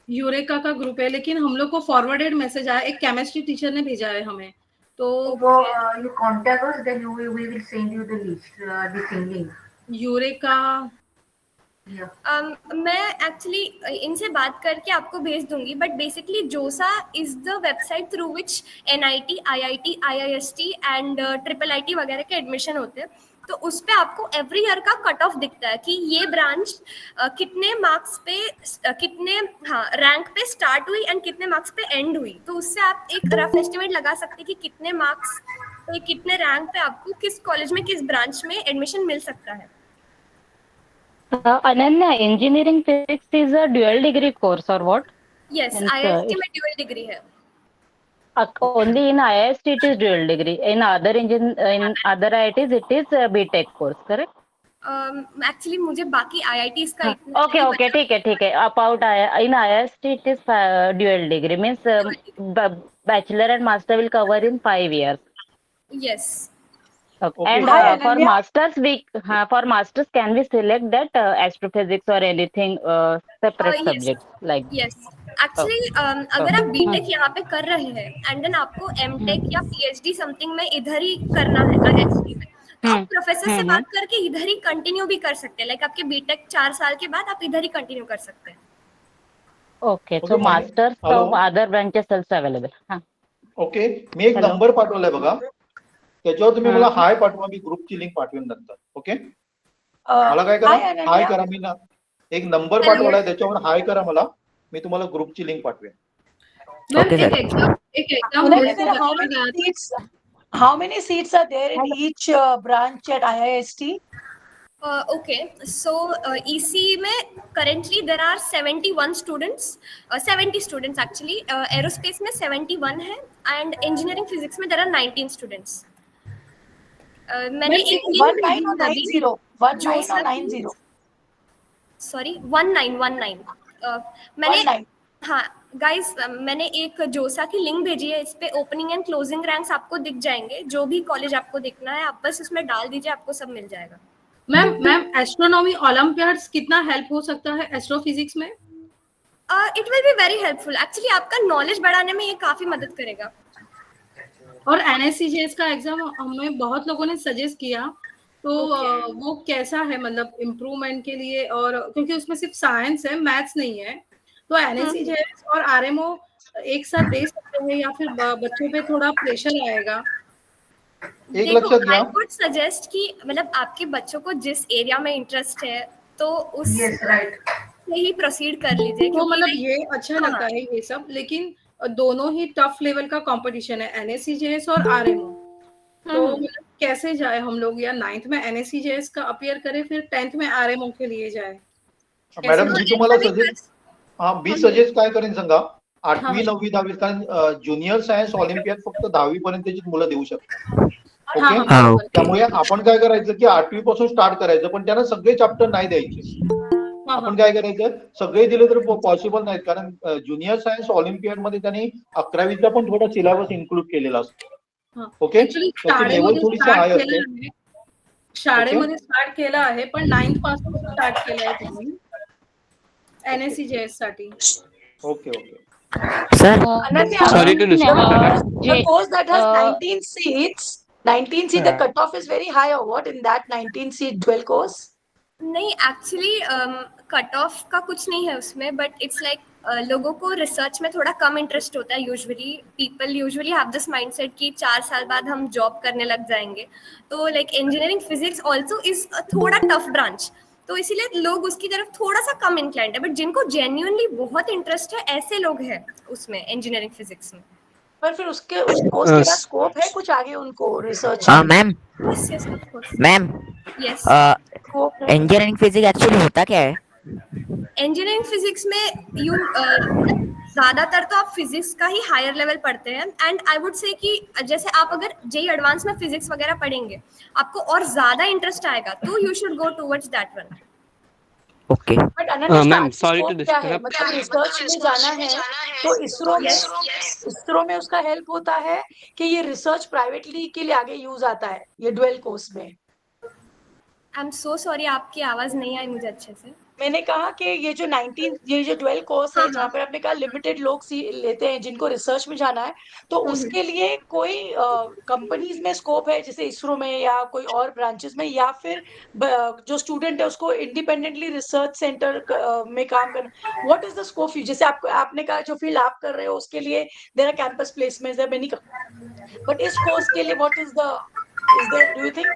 यूरेका का ग्रुप है, लेकिन हम लोग को फॉरवर्डेड मैसेज आया, एक केमिस्ट्री टीचर ने भेजा है हमें. तो वो you contact us, then we will send you the list, the thing link. Eureka. मैं एक्चुअली इनसे बात करके आपको भेज दूंगी, बट बेसिकली जोसा is the website through which NIT, IIT, IIST and IIIT वगैरह के एडमिशन होते हैं. तो उस पे आपको एवरी ईयर का कट ऑफ दिखता है कि ये ब्रांच कितने मार्क्स पे कितने रैंक पे स्टार्ट हुई एंड कितने मार्क्स पे एंड हुई. तो उससे आप एक रफ एस्टिमेट लगा सकते हैं कि कितने मार्क्स पे कितने रैंक पे आपको किस कॉलेज में किस ब्रांच में एडमिशन मिल सकता है. Ananya, engineering physics is a dual degree course or what? Yes, Means, IIST में ड्यूअल डिग्री है. only in IIST it is dual degree. In other IITs it is a BTech course, correct? Actually मुझे बाकी IITs का इतना Okay, नहीं okay, पता. ठीक है. About in IIST it is dual degree, means bachelor and master will cover in 5 years. Yes. Okay. Okay. And Hi, for Ananya. masters can we select that astrophysics or anything separate Yes. subjects like? Yes. Actually अगर आप बीटेक यहाँ पे कर रहे हैं एंड देन आपको एमटेक या PhD समथिंग में इधर ही करना है IIST में, तो आप प्रोफेसर से बात करके इधर ही कंटिन्यू भी कर सकते हैं. लाइक आपके बीटेक 4 साल के बाद आप इधर ही कंटिन्यू कर सकते हैं. Okay, so Okay, masters hello. of other branches also available. Okay, मी एक Hello. नंबर पाठवलाय बघा, त्याच्यावर तुम्ही मला हाय पाठवा, मी ग्रुपची लिंक पाठवेन नंतर. ओके, मला काय करा, Hi, हाय Ananya. करा. मी ना एक नंबर पाठवलाय, त्याच्यावर हाय करा मला, मी तुम्हाला ग्रुपची लिंक पाठवेन. Ma'am Okay, sir. एक exam Ananya, how many seats are there in each branch at IIST? Okay, so EC में currently there are 71 students, 70 students actually. Aerospace में 71 है and engineering physics में there are 19 students. मैंने एक link 19 or 90? 19 or 90? सॉरी 19. मैंने 19. हाँ गाइस, मैंने एक जोसा की लिंक भेजी है. इस पे ओपनिंग एंड क्लोजिंग रैंक्स आपको दिख जाएंगे. जो भी कॉलेज आपको देखना है आप बस उसमें डाल दीजिए, आपको सब मिल जाएगा. मैम एस्ट्रोनॉमी ओलंपियाड्स कितना हेल्प हो सकता है एस्ट्रोफिजिक्स में? It will be very helpful. Actually आपका नॉलेज बढ़ाने में ये काफी मदद करेगा. और NSCJS का एग्जाम हमें बहुत लोगों ने सजेस्ट किया, तो वो कैसा है मतलब इम्प्रूवमेंट के लिए? और क्योंकि उसमें सिर्फ साइंस है, मैथ्स नहीं है, तो NSCJS और RMO एक साथ दे सकते हैं या फिर बच्चों पे थोड़ा प्रेशर आएगा? एक लक्षात घ्या, आई वुड सजेस्ट कि मतलब आपके बच्चों को जिस एरिया में इंटरेस्ट है तो उस Yes, right. से ही प्रोसीड कर लीजिए, तो क्योंकि मतलब like, ये अच्छा हाँ, लगता है ये सब, लेकिन दोनों ही टफ लेवल का कंपटीशन है, NSCJS और RMO। तो मतलब कैसे जाए हम लोग, या 9th में NSCJS का अपीयर करें, फिर 10th में RMO के लिए जाए? मॅडम मी तुम्हाला ऐसा भी सजेस्ट मी हाँ, सजेस्ट काय करेन सांगा, हाँ, 8वी 9वी 10वी, कारण ज्युनियर सायन्स ऑलिम्पियाड फक्त 10वी पर्यंतची मुलं देऊ शकतात. हाँ, ओके, हाँ, बरोबर। त्यामुळे आपण काय करायचं की 8वी पासून स्टार्ट करायचं, पण त्यांना सगळे चॅप्टर नाही द्यायचे. हाँ, आपण हाँ, काय करायचं, सगळे दिले तर पॉसिबल नाहीत, कारण ज्युनियर सायन्स ऑलिम्पियाड मध्ये त्यांनी 11वीचा पण थोडा सिलेबस इन्क्लूड केलेला असतो. हाँ. ओके, ऍक्च्युली त्याची लेवल थोडीशी हाय असते. शाळेमध्ये स्टार्ट केलं आहे, पण 9th पासून स्टार्ट केलंय त्यांनी NSCJS साठी. Okay okay. Sir Ananya, Sorry to disturb. the course that has 19 seats, 19 seat, the cutoff is very high or what in that 19 seat dual course? नहीं, एक्चुअली कट ऑफ का कुछ नहीं है उसमें, बट इट्स लाइक लोगों को रिसर्च में थोड़ा कम इंटरेस्ट होता है. Usually people usually have this mindset कि 4 साल बाद हम जॉब करने लग जाएंगे. तो like engineering physics also is थोड़ा टफ ब्रांच, तो इसीलिए लोग उसकी तरफ थोड़ा सा कम इंक्लाइंड है. बट जिनको जेन्युइनली बहुत इंटरेस्ट है, ऐसे लोग हैं उसमें इंजीनियरिंग फिजिक्स में. पर फिर उसके उस कोर्स के बाद स्कोप है कुछ आगे उनको research? Ma'am yes yes of course. Ma'am yes, engineering physics actually होता क्या है? इंजीनियरिंग फिजिक्स में यू ज्यादातर तो आप फिजिक्स का ही हायर लेवल पढ़ते हैं. एंड आई वुड से कि जैसे आप अगर जेई एडवांस में फिजिक्स वगैरह पढ़ेंगे, आपको और ज्यादा इंटरेस्ट आएगा, तो you should go towards that one. Okay but Ananya, ma'am sorry to क्या है, डिस्टर्ब. मतलब रिसर्च में जाना है तो इसरो में उसका हेल्प होता है कि ये रिसर्च प्राइवेटली के लिए आगे यूज आता है ये डुअल कोर्स में? आई एम सो सॉरी, आपकी आवाज नहीं आई मुझे अच्छे से. मैंने कहा कि ये जो डुअल कोर्स है जहाँ पर आपने कहा लिमिटेड लोग लेते हैं जिनको रिसर्च में जाना है, तो उसके लिए कोई कंपनीज में स्कोप है जैसे इसरो में या कोई और ब्रांचेस में, या फिर जो स्टूडेंट है उसको इंडिपेंडेंटली रिसर्च सेंटर में काम करना? What is the scope? जैसे आपने कहा जो फील्ड आप कर रहे हो उसके लिए there are campus placements, there many, but इस कोर्स के लिए what is there, do you think?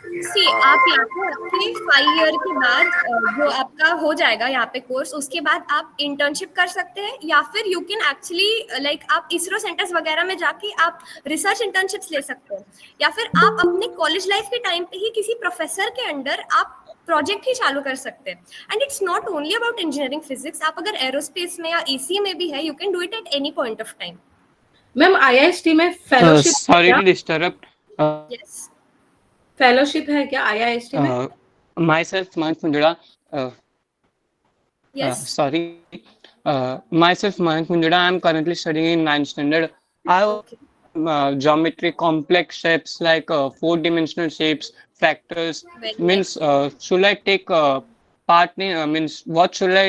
See, आप यहाँ पे आपके 5 ईयर के बाद जो आपका हो जाएगा यहाँ पे कोर्स, उसके बाद आप इंटर्नशिप कर सकते हैं, या फिर यू कैन एक्चुअली लाइक आप इसरो सेंटर्स वगैरह में जाके आप रिसर्च इंटर्नशिप्स ले सकते हैं, या फिर आप अपने कॉलेज लाइफ के टाइम पे ही किसी प्रोफेसर के अंडर आप प्रोजेक्ट ही चालू कर सकते हैं. And it's not only about engineering physics. आप अगर एरोस्पेस में या ईसी में भी है, you can do it at any point of time. Ma'am IIST में fellowship, sorry to disturb. Yes, fellowship है क्या IIST में? Myself Mayank Mundra. Yes. Sorry. Myself Mayank Mundra. I am currently studying in 9th standard. I have geometry complex shapes like 4-dimensional shapes, fractals. Very Means should I take part in? Means what should I?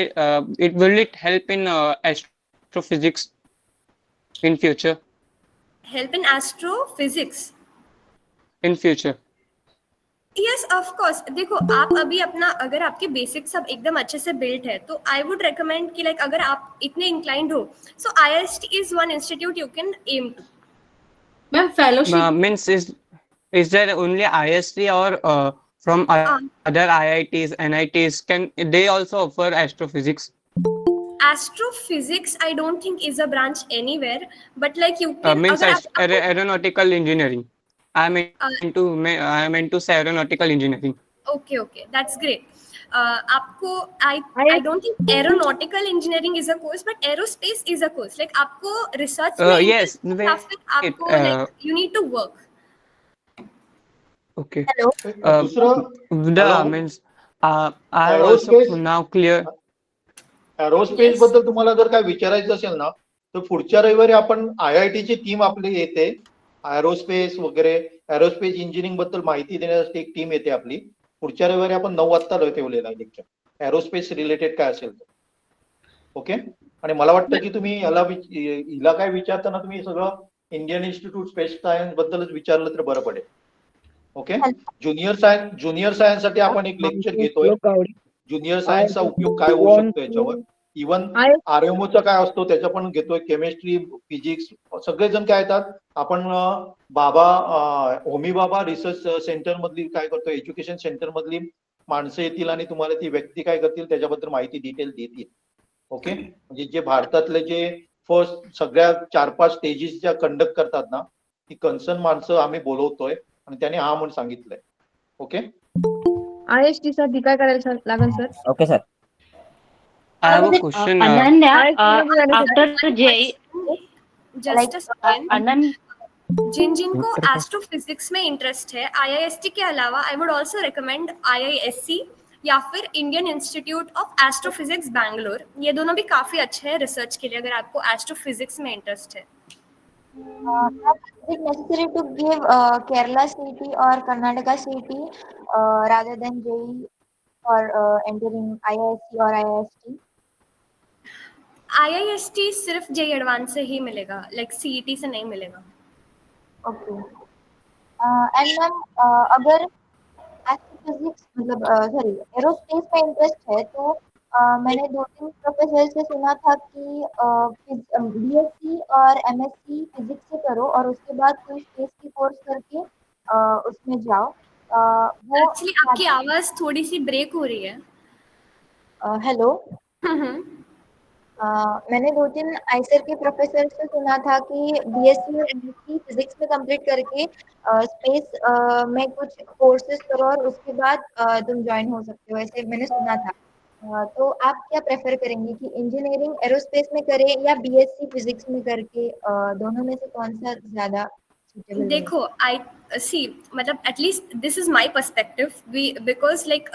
Will it help in astrophysics in future? Help in astrophysics. In future. Yes of course. देखो, आप अभी अपना अगर आपके बेसिक सब एकदम अच्छे से बिल्ट है, तो आई वुड रिकमेंड कि लाइक अगर आप इतने इंक्लाइंड हो, so IIST is one institute you can aim to. Ma'am fellowship Means is there only IST or from other IITs, NITs? Can they also offer astrophysics? Astrophysics I don't think is a branch anywhere, but like you can Means अगर आप aeronautical engineering. I am into aeronautical engineering. Okay, that's great. आपको I don't think aeronautical engineering is a course, but aerospace is a course. Like आपको रिसर्च में Yes. या फिर आपको like you need to work. Okay. दुसरं The Hello? means I have also Aerospace? now clear. Aerospace Yes. बद्दल तुम्हाला जर काय विचारायचं असेल ना, तर पुढच्या रविवारी आपण IIT ची टीम आपली येते, एरोस्पेस वगैरे एरोस्पेस इंजिनिअरिंग बद्दल माहिती देण्यासाठी एक टीम येते आपली. पुढच्या रविवारी आपण 9 वाजता ठेवलेला आहे लेक्चर, एरोस्पेस रिलेटेड काय असेल तर. ओके. आणि मला वाटतं की तुम्ही हिला काय विचारताना तुम्ही सगळं इंडियन इन्स्टिट्यूट स्पेस सायन्स बद्दलच विचारलं तर बरं पडेल. ओके. ज्युनियर सायन्स साठी आपण एक लेक्चर घेतोय, ज्युनियर सायन्सचा उपयोग काय होऊ शकतो याच्यावर. इवन आरएमओचा काय असतो त्याच्या पण घेतोय, केमिस्ट्री, फिजिक्स, सगळेजण काय येतात. आपण होमी बाबा रिसर्च सेंटर मधली काय करतो, एज्युकेशन सेंटर मधली माणसं येतील आणि तुम्हाला ती व्यक्ती काय करतील त्याच्याबद्दल माहिती डिटेल देतील. ओके, म्हणजे जे भारतातले जे फर्स्ट सगळ्या 4-5 स्टेजेस ज्या कंडक्ट करतात ना, ती कन्सर्न माणसं आम्ही बोलवतोय आणि त्याने हा म्हणून सांगितलंय. ओके, IST साठी काय करायला लागेल sir? Okay sir. I have a question. Ananya, IST after JEE, just a second, Ananya, जिनको एस्ट्रोफिजिक्स में इंटरेस्ट है, IIST के अलावा I would also recommend IISc या फिर Indian institute of astrophysics Bangalore. ये दोनों भी काफी अच्छे हैं रिसर्च के लिए अगर आपको एस्ट्रोफिजिक्स में इंटरेस्ट है. Is it necessary to give Kerala CET or Karnataka CET rather than JEE for entering IISc or IIST? IIST सिर्फ JEE एडवांस से ही मिलेगा, लाइक CET से नहीं मिलेगा. Okay. And ma'am, अगर एस्ट्रोफिजिक्स मतलब सॉरी एरोस्पेस में इंटरेस्ट है तो मैंने 2-3 प्रोफेसर से सुना था कि BSc और MSc फिजिक्स से करो और उसके बाद कोई स्पेस की कोर्स करके उसमें जाओ. वो एक्चुअली आपकी आवाज थोड़ी सी ब्रेक हो रही है. हेलो, मैंने 2-3 आईसर के प्रोफेसर से सुना था कि BSc और MSc फिजिक्स में कंप्लीट करके स्पेस में कुछ कोर्सेज करो और उसके बाद तुम ज्वाइन हो सकते हो, ऐसे मैंने सुना था. तो आप क्या प्रेफर करेंगे कि इंजीनियरिंग एरोस्पेस में करें या BSc फिजिक्स में करके दोनों में से कौन सा ज्यादा सूटेबल है? देखो, आई सी मतलब at least this is my perspective, because like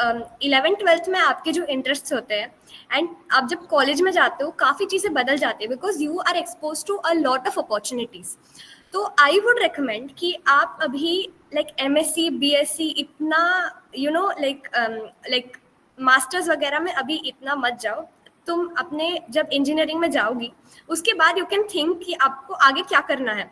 11th-12th में आपके जो इंटरेस्ट होते हैं एंड आप जब कॉलेज में जाते हो काफ़ी चीज़ें बदल जाती है because you are expose to a lot of opportunities. तो आई वुड रिकमेंड कि आप अभी लाइक MSc BSc इतना लाइक मास्टर्स वगैरह में अभी इतना मत जाओ. तुम अपने जब इंजीनियरिंग में जाओगी उसके बाद यू कैन थिंक कि आपको आगे क्या करना है.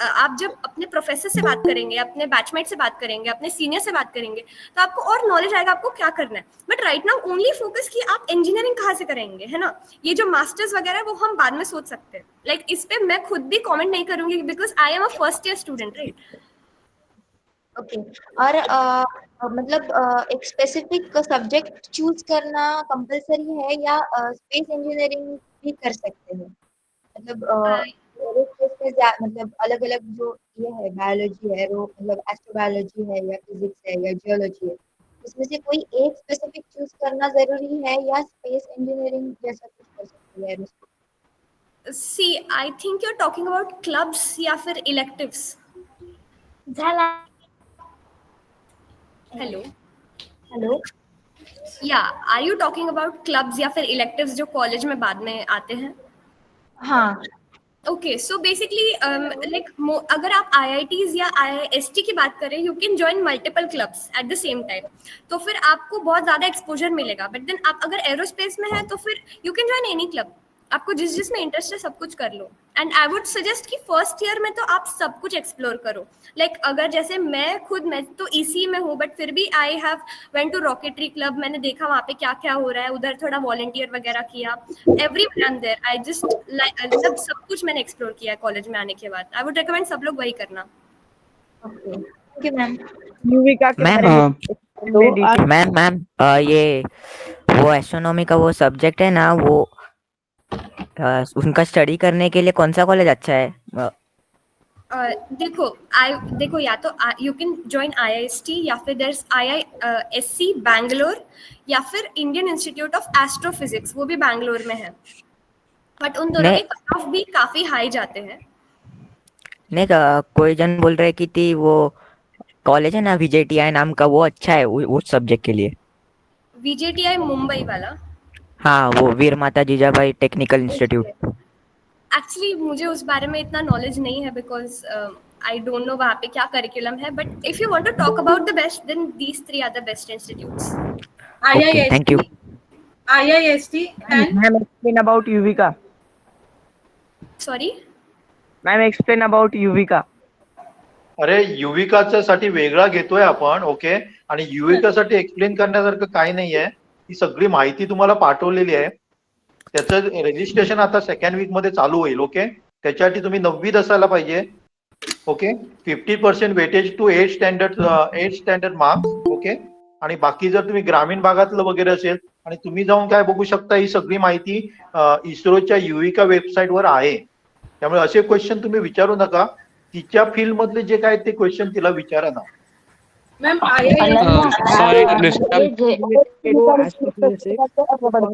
आप जब अपने प्रोफेसर से बात करेंगे, अपने बैचमेट से बात करेंगे, अपने सीनियर से बात करेंगे तो आपको और नॉलेज आएगा आपको क्या करना है. But right now only focus कि आप इंजीनियरिंग कहाँ से करेंगे, है ना. ये जो मास्टर्स वगैरह है वो हम बाद में सोच सकते हैं. लाइक इस पे मैं खुद भी कॉमेंट नहीं करूंगी because I am a first year student, right. Okay. और मतलब एक स्पेसिफिक सब्जेक्ट चूज करना कंपलसरी है या स्पेस इंजीनियरिंग भी कर सकते हैं? मतलब एरोस्पेस में मतलब अलग अलग जो ये है बायोलॉजी है, मतलब एस्ट्रोबायोलॉजी है या फिजिक्स है या जियोलॉजी है, उसमें से कोई एक स्पेसिफिक चूज करना जरूरी है या स्पेस इंजीनियरिंग जैसा कुछ कर सकते हैं aerospace? See I think you are talking about clubs या फिर इलेक्टिव्स. झाला. हेलो या are you talking about clubs या फिर इलेक्टिव्स जो कॉलेज में बाद में आते हैं? हाँ. ओके, सो बेसिकली लाइक अगर आप IITs या IIST की बात करें you can join multiple clubs at the same time. तो फिर आपको बहुत ज़्यादा एक्सपोजर मिलेगा. बट देन आप अगर एरोस्पेस में है तो फिर you can join any club. आपको जिस में इंटरेस्ट है सब कुछ कर लो. एंड आई वुड सजेस्ट कि फर्स्ट ईयर में तो आप सब कुछ एक्सप्लोर करो. लाइक अगर जैसे मैं तो EC में हूँ बट फिर भी I have went to rocketry club. मैंने देखा वहाँ पे क्या क्या हो रहा है, उधर थोड़ा वॉलंटियर वगैरह किया. Every man there I just like सब कुछ मैंने एक्सप्लोर किया है कॉलेज में आने के बाद. आई वुड रिकमेंड सब लोग वही करना. Okay ma'am. युविका के बारे में मैम ये वो एस्ट्रोनॉमी का वो सब्जेक्ट है ना, वो उनका स्टडी करने के लिए कौन सा कॉलेज अच्छा है? देखो या तो यू कैन ज्वाइन IIST या फिर देयर इज IISc बैंगलोर या फिर इंडियन इंस्टीट्यूट ऑफ एस्ट्रोफिजिक्स, वो भी बैंगलोर में है. बट उन दोनों के कट ऑफ भी काफी हाई जाते हैं. नहीं, कोई जन बोल रहे कि थी वो कॉलेज है ना VJTI नाम का, वो अच्छा है उस सब्जेक्ट के लिए. VJTI मुंबई वाला? हाँ, वो वीर माता जीजाबाई टेक्निकल इंस्टीट्यूट. एक्चुअली मुझे उस बारे में इतना नॉलेज नहीं है बिकॉज आई डोंट नो वहाँ पे क्या करिकुलम है. But if you want to talk about the best then these 3 are the best institutes. Okay, thank you. IIST and ma'am explain about Yuvika. Sorry ma'am explain about Yuvika. अरे युविकाच्या साठी वेगळा घेतोय आपण. ओके, आणि युविका साठी एक्सप्लेन करण्यासारखं काही नाहीये. ही सगळी माहिती तुम्हाला पाठवलेली आहे. त्याचं रजिस्ट्रेशन आता सेकंड वीक मध्ये चालू होईल. ओके, त्याच्यासाठी तुम्ही 9वीत असायला पाहिजे. Okay, 50% weightage to 8 standard marks. Okay, आणि बाकी जर तुम्ही ग्रामीण भागातलं वगैरे असेल, आणि तुम्ही जाऊन काय बघू शकता, ही सगळी माहिती इस्रोच्या युविका वेबसाईटवर आहे. त्यामुळे असे क्वेश्चन तुम्ही विचारू नका. तिच्या फील्ड मधले जे काय ते क्वेश्चन तिला विचारा ना. Ma'am sorry to disturb. For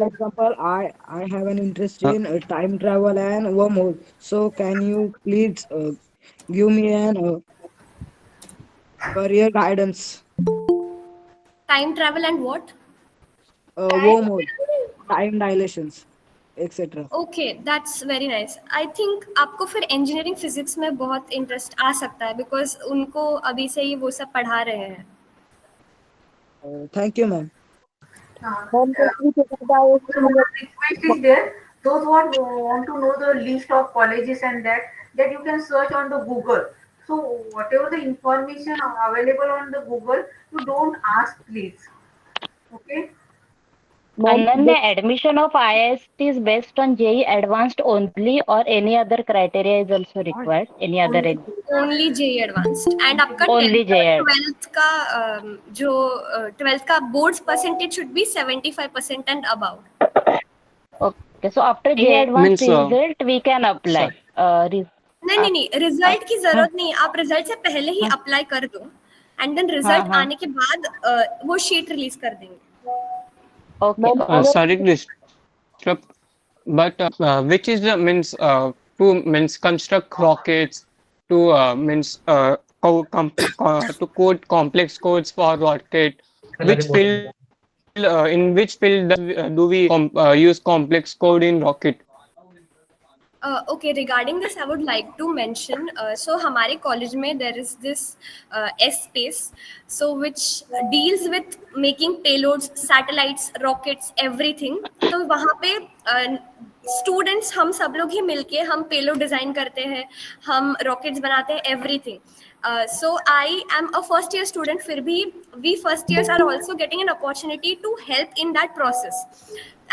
example, I have an interest in time travel and wormhole. So can you please give me an career guidance? Time travel and what? Wormhole, time dilations, etc. Okay, that's very nice. I think आपको फिर इंजीनियरिंग फिजिक्स में बहुत इंटरेस्ट आ सकता है बिकॉज उनको अभी से ही वो सब पढ़ा रहे हैं. Thank you, ma'am. One request is there. Those who want to know the list of colleges and that you can search on the Google. So whatever the information available on the Google, you don't ask, please. Okay. Ananya, admission of IIST is based on JEE Advanced only, or any other criteria is also required? Any other only JEE advanced. And आपका Only JEE. 12th का जो 12th का boards percentage should be 75% and above. Okay, so after JEE Advanced means, result we can apply. नहीं, रिजल्ट की जरूरत नहीं. आप रिजल्ट से पहले ही अप्लाई कर दो एंड देन रिजल्ट आने के बाद वो शीट रिलीज कर देंगे. Okay. Sorry to disturb, but which is the means to construct rockets, to to code complex codes for rocket. Which field in which field do we use complex code in rocket? Okay, regarding this, I would like to mention. So, हमारे कॉलेज में there is this S-Space, so which deals with making payloads, satellites, rockets, everything. तो वहाँ पे स्टूडेंट्स हम सब लोग ही मिलके हम पेलोड डिजाइन करते हैं, हम रॉकेट्स बनाते हैं, everything. So I am a first year student. फिर भी we first years are also getting an opportunity to help in that process.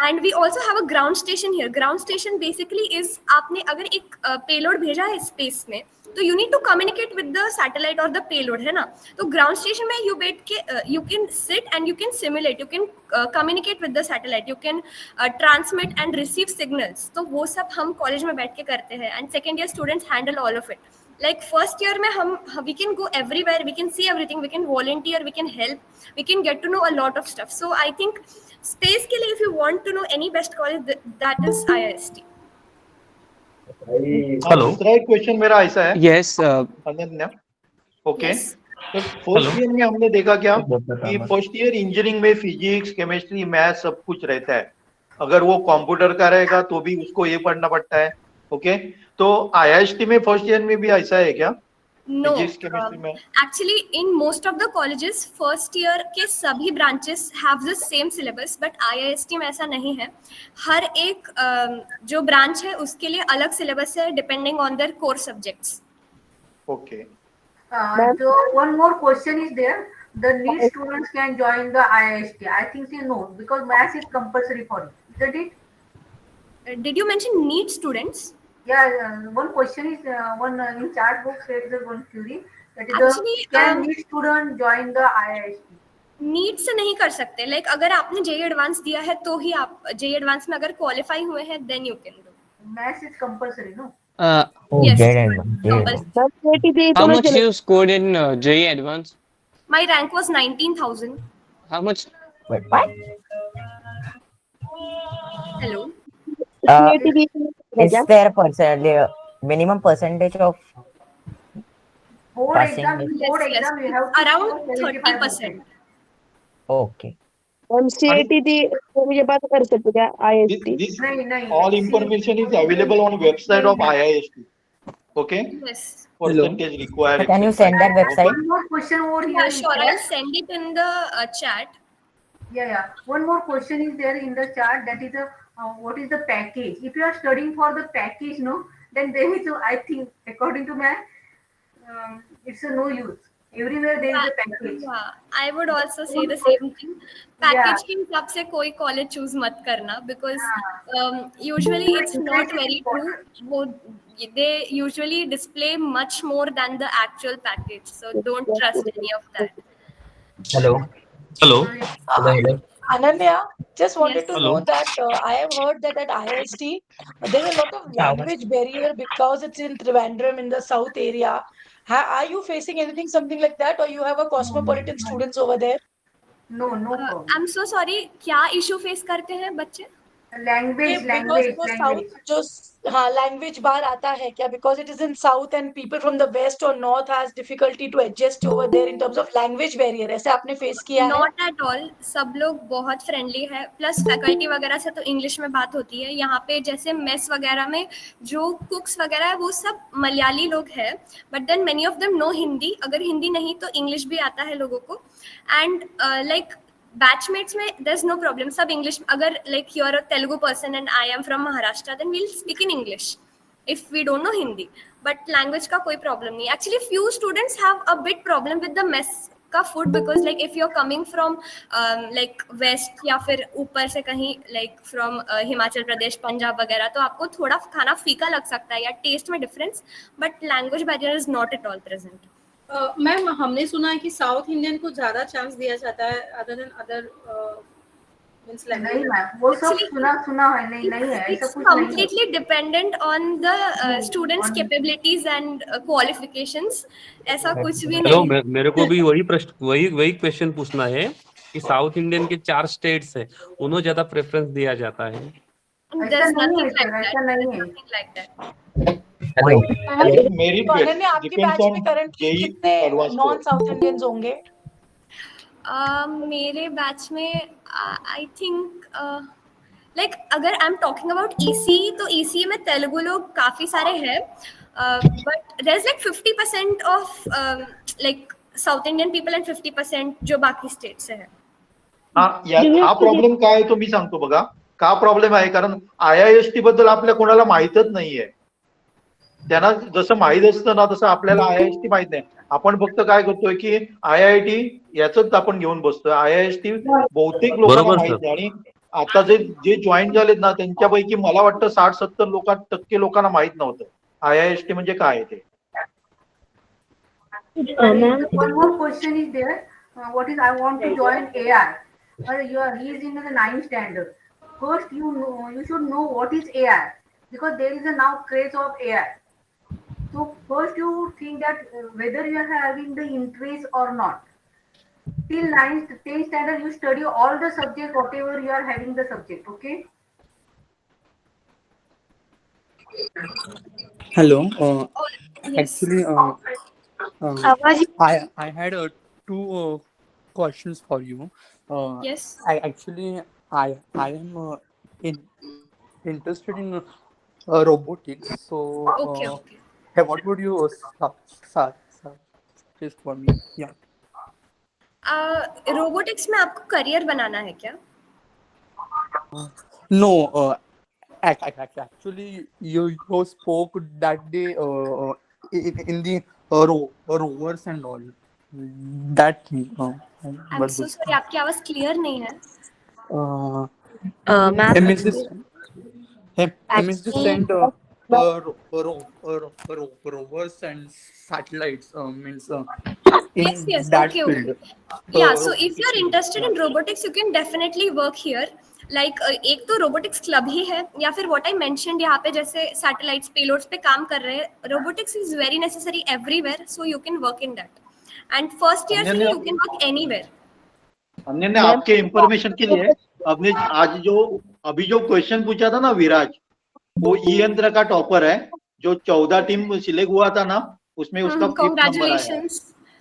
And we also have a ground station here. Ground station basically is आपने अगर एक payload भेजा है space में, तो you need to communicate with the satellite or the payload, है ना. तो ground station में you बैठ के you can sit and you can simulate, you can communicate with the satellite, you can transmit and receive signals. तो वो सब हम college में बैठ के करते हैं. And second year students handle all of it. Like first year में हम we can go everywhere, we can see everything, we can volunteer, we can help, we can get to know a lot of stuff. So I think space के लिए if you want to know any best college, that is IIST. Hello, दूसरा एक क्वेश्चन मेरा ऐसा है. Yes. अनन्या, ओके. तो फर्स्ट ईयर में हमने देखा क्या कि फर्स्ट ईयर इंजीनियरिंग में फिजिक्स, केमिस्ट्री, मैथ सब कुछ रहता है. अगर वो कंप्यूटर का रहेगा तो भी उसको ये पढ़ना पड़ता है. ओके, तो आईआईएसटी में फर्स्ट ईयर में भी ऐसा है क्या? No, actually in most of the colleges first year के सभी branches have the same syllabus, but IIST में ऐसा नहीं है. हर एक जो branch है उसके लिए अलग syllabus है depending on their core subjects. Okay. So one more question is there. The NEET students can join the IIST. I think they know because maths is compulsory for you. Isn't it? Did you mention NEET students? Yeah, one question is one in chat box there is one query that is Actually, can NEET student join the IIST? NEET से नहीं कर सकते. लाइक अगर आपने जेई एडवांस दिया है तो ही आप जेई एडवांस में अगर क्वालिफाई हुए हैं then you can do. Maths is compulsory, no? Yes. How much you scored in JEE Advanced? My rank was 19,000. How much? Wait, what? Hello. Is there a minimum percentage of Board passing? exam you have to Around 30%. Okay. CAT मुझे बात कर सकते क्या IIST? नहीं. All information is available on website of IIST. Okay. Yes. Percentage required. Can you send that website? One more question over here. Yeah, is sure. there. I'll send it in the chat. Yeah. One more question is there in the chat. That is what is the package? If you are studying for the package, no, then there is I think according to my it's a no use. Everywhere there is a package. Yeah, I would also say the same thing. Package के हिसाब से कोई college choose मत करना because usually it's not very true. वो they usually display much more than the actual package, so don't trust any of that. Hello. Hello. Hello. Ananya, just wanted Yes. to Hello. know that I have heard that at IIST there's a lot of language barrier because it's in Trivandrum in the south area. Are you facing anything something like that, or you have a cosmopolitan students over there? No problem. I'm so sorry. क्या issue face करते हैं बच्चे? Language, Because language, वो language. south जो हाँ language बाहर आता है क्या? Because it is in south and people from the west or north has difficulty to adjust over there in terms of language barrier. ऐसे आपने face किया है? नॉट एट ऑल, सब लोग बहुत फ्रेंडली है, प्लस फैकल्टी वगैरह से तो इंग्लिश में बात होती है। यहाँ पे जैसे मेस वगैरह में जो कुक्स वगैरह है वो सब मलयाली लोग हैं, but then many of them no Hindi. अगर हिंदी नहीं तो इंग्लिश भी आता है लोगों को। एंड लाइक बैचमेट्स में देयर इज नो प्रॉब्लम, सब इंग्लिश। अगर like you are a Telugu person and I am from Maharashtra, then we'll speak in English if we don't know Hindi, but language का कोई problem नहीं। Actually few students have a bit problem with the mess का food, because like if you're coming from like west या फिर ऊपर से कहीं like from हिमाचल प्रदेश, पंजाब वगैरह, तो आपको थोड़ा खाना फीका लग सकता है या टेस्ट में difference, but language barrier is not at all present. Ma'am हमने सुना है कि साउथ इंडियन को ज्यादा चांस दिया जाता है अदर देन अदर मींस नहीं लैंग्वेज। मैम, वो सब सुना है, नहीं है, ऐसा It's कुछ नहीं है। completely dependent on the students' capabilities and qualifications. ऐसा कुछ भी हेलो, नहीं। मेरे को भी वही प्रश्न वही क्वेश्चन पूछना है कि साउथ इंडियन के 4 स्टेट्स है, उन्हें ज्यादा प्रेफरेंस दिया जाता है। There's ऐसा नहीं nothing है like सर, that. ऐसा नहीं है। Nothing like that. हेलो। मेरिट तो अनन्या आपके डिपेंड्स बैच ऑन में करंटली जेई कितने एडवांस नॉन साउथ इंडियंस होंगे? मेरे बैच में आई थिंक लाइक अगर I am talking about EC, तो ईसी में तेलुगु लोग काफ़ी सारे हैं, but there is like 50% of like South Indian people and 50% जो बाकी स्टेट से है। हा प्रॉब्लेम काय आहे तो मी सांगतो बघा, का प्रॉब्लेम आहे, कारण IIST बद्दल आपल्या कोणाला माहीतच नाहीये। त्यांना जसं माहीत असतं ना तसं आपल्याला IIST माहित नाही। आपण फक्त काय करतोय की IIT याच आपण घेऊन बसतोय। IIST बहुतेक लोकांना बरोबर माहित सर। नाही, आणि आता जे जॉईन झालेत ना त्यांच्यापैकी मला वाटतं 60-70% लोकांना माहित नव्हतं IIST म्हणजे काय आहे ते। One more question is there. What is I want to join AI? He is in the 9th standard. First, you should know what is AI, because there is a now craze of AI. So first you think that whether you are having the interest or not. Till 9th, 10th standard, you study all the subject, whatever you are having the subject. Okay. Hello. Yes. Actually, I had two questions for you. Yes. I am interested in robotics. So, Okay. what would you suggest for me? Yeah. Robotics में आपको करियर बनाना है क्या? No. Actually, you spoke that day in the rovers and all that thing. I'm so sorry, आपकी आवाज क्लियर नहीं है। send rovers and satellites means in Yes, that okay. field. Yeah, so if you are interested in robotics, you can definitely work here. Like एक तो रोबोटिक्स क्लब ही है, या फिर what I mentioned यहाँ पे जैसे सैटेलाइट्स पेलोड्स पे काम कर रहे हैं। Robotics is very necessary everywhere, so you can work in that, and first year से यू कैन वर्क एनीवेयर। हमने आपके इंफॉर्मेशन के लिए हमने आज अभी जो क्वेश्चन पूछा था ना विराज, वो ई यंत्र का टॉपर है, जो 14 टीम सिलेक्ट हुआ था ना, उसमें उसका 5th नंबर आया है,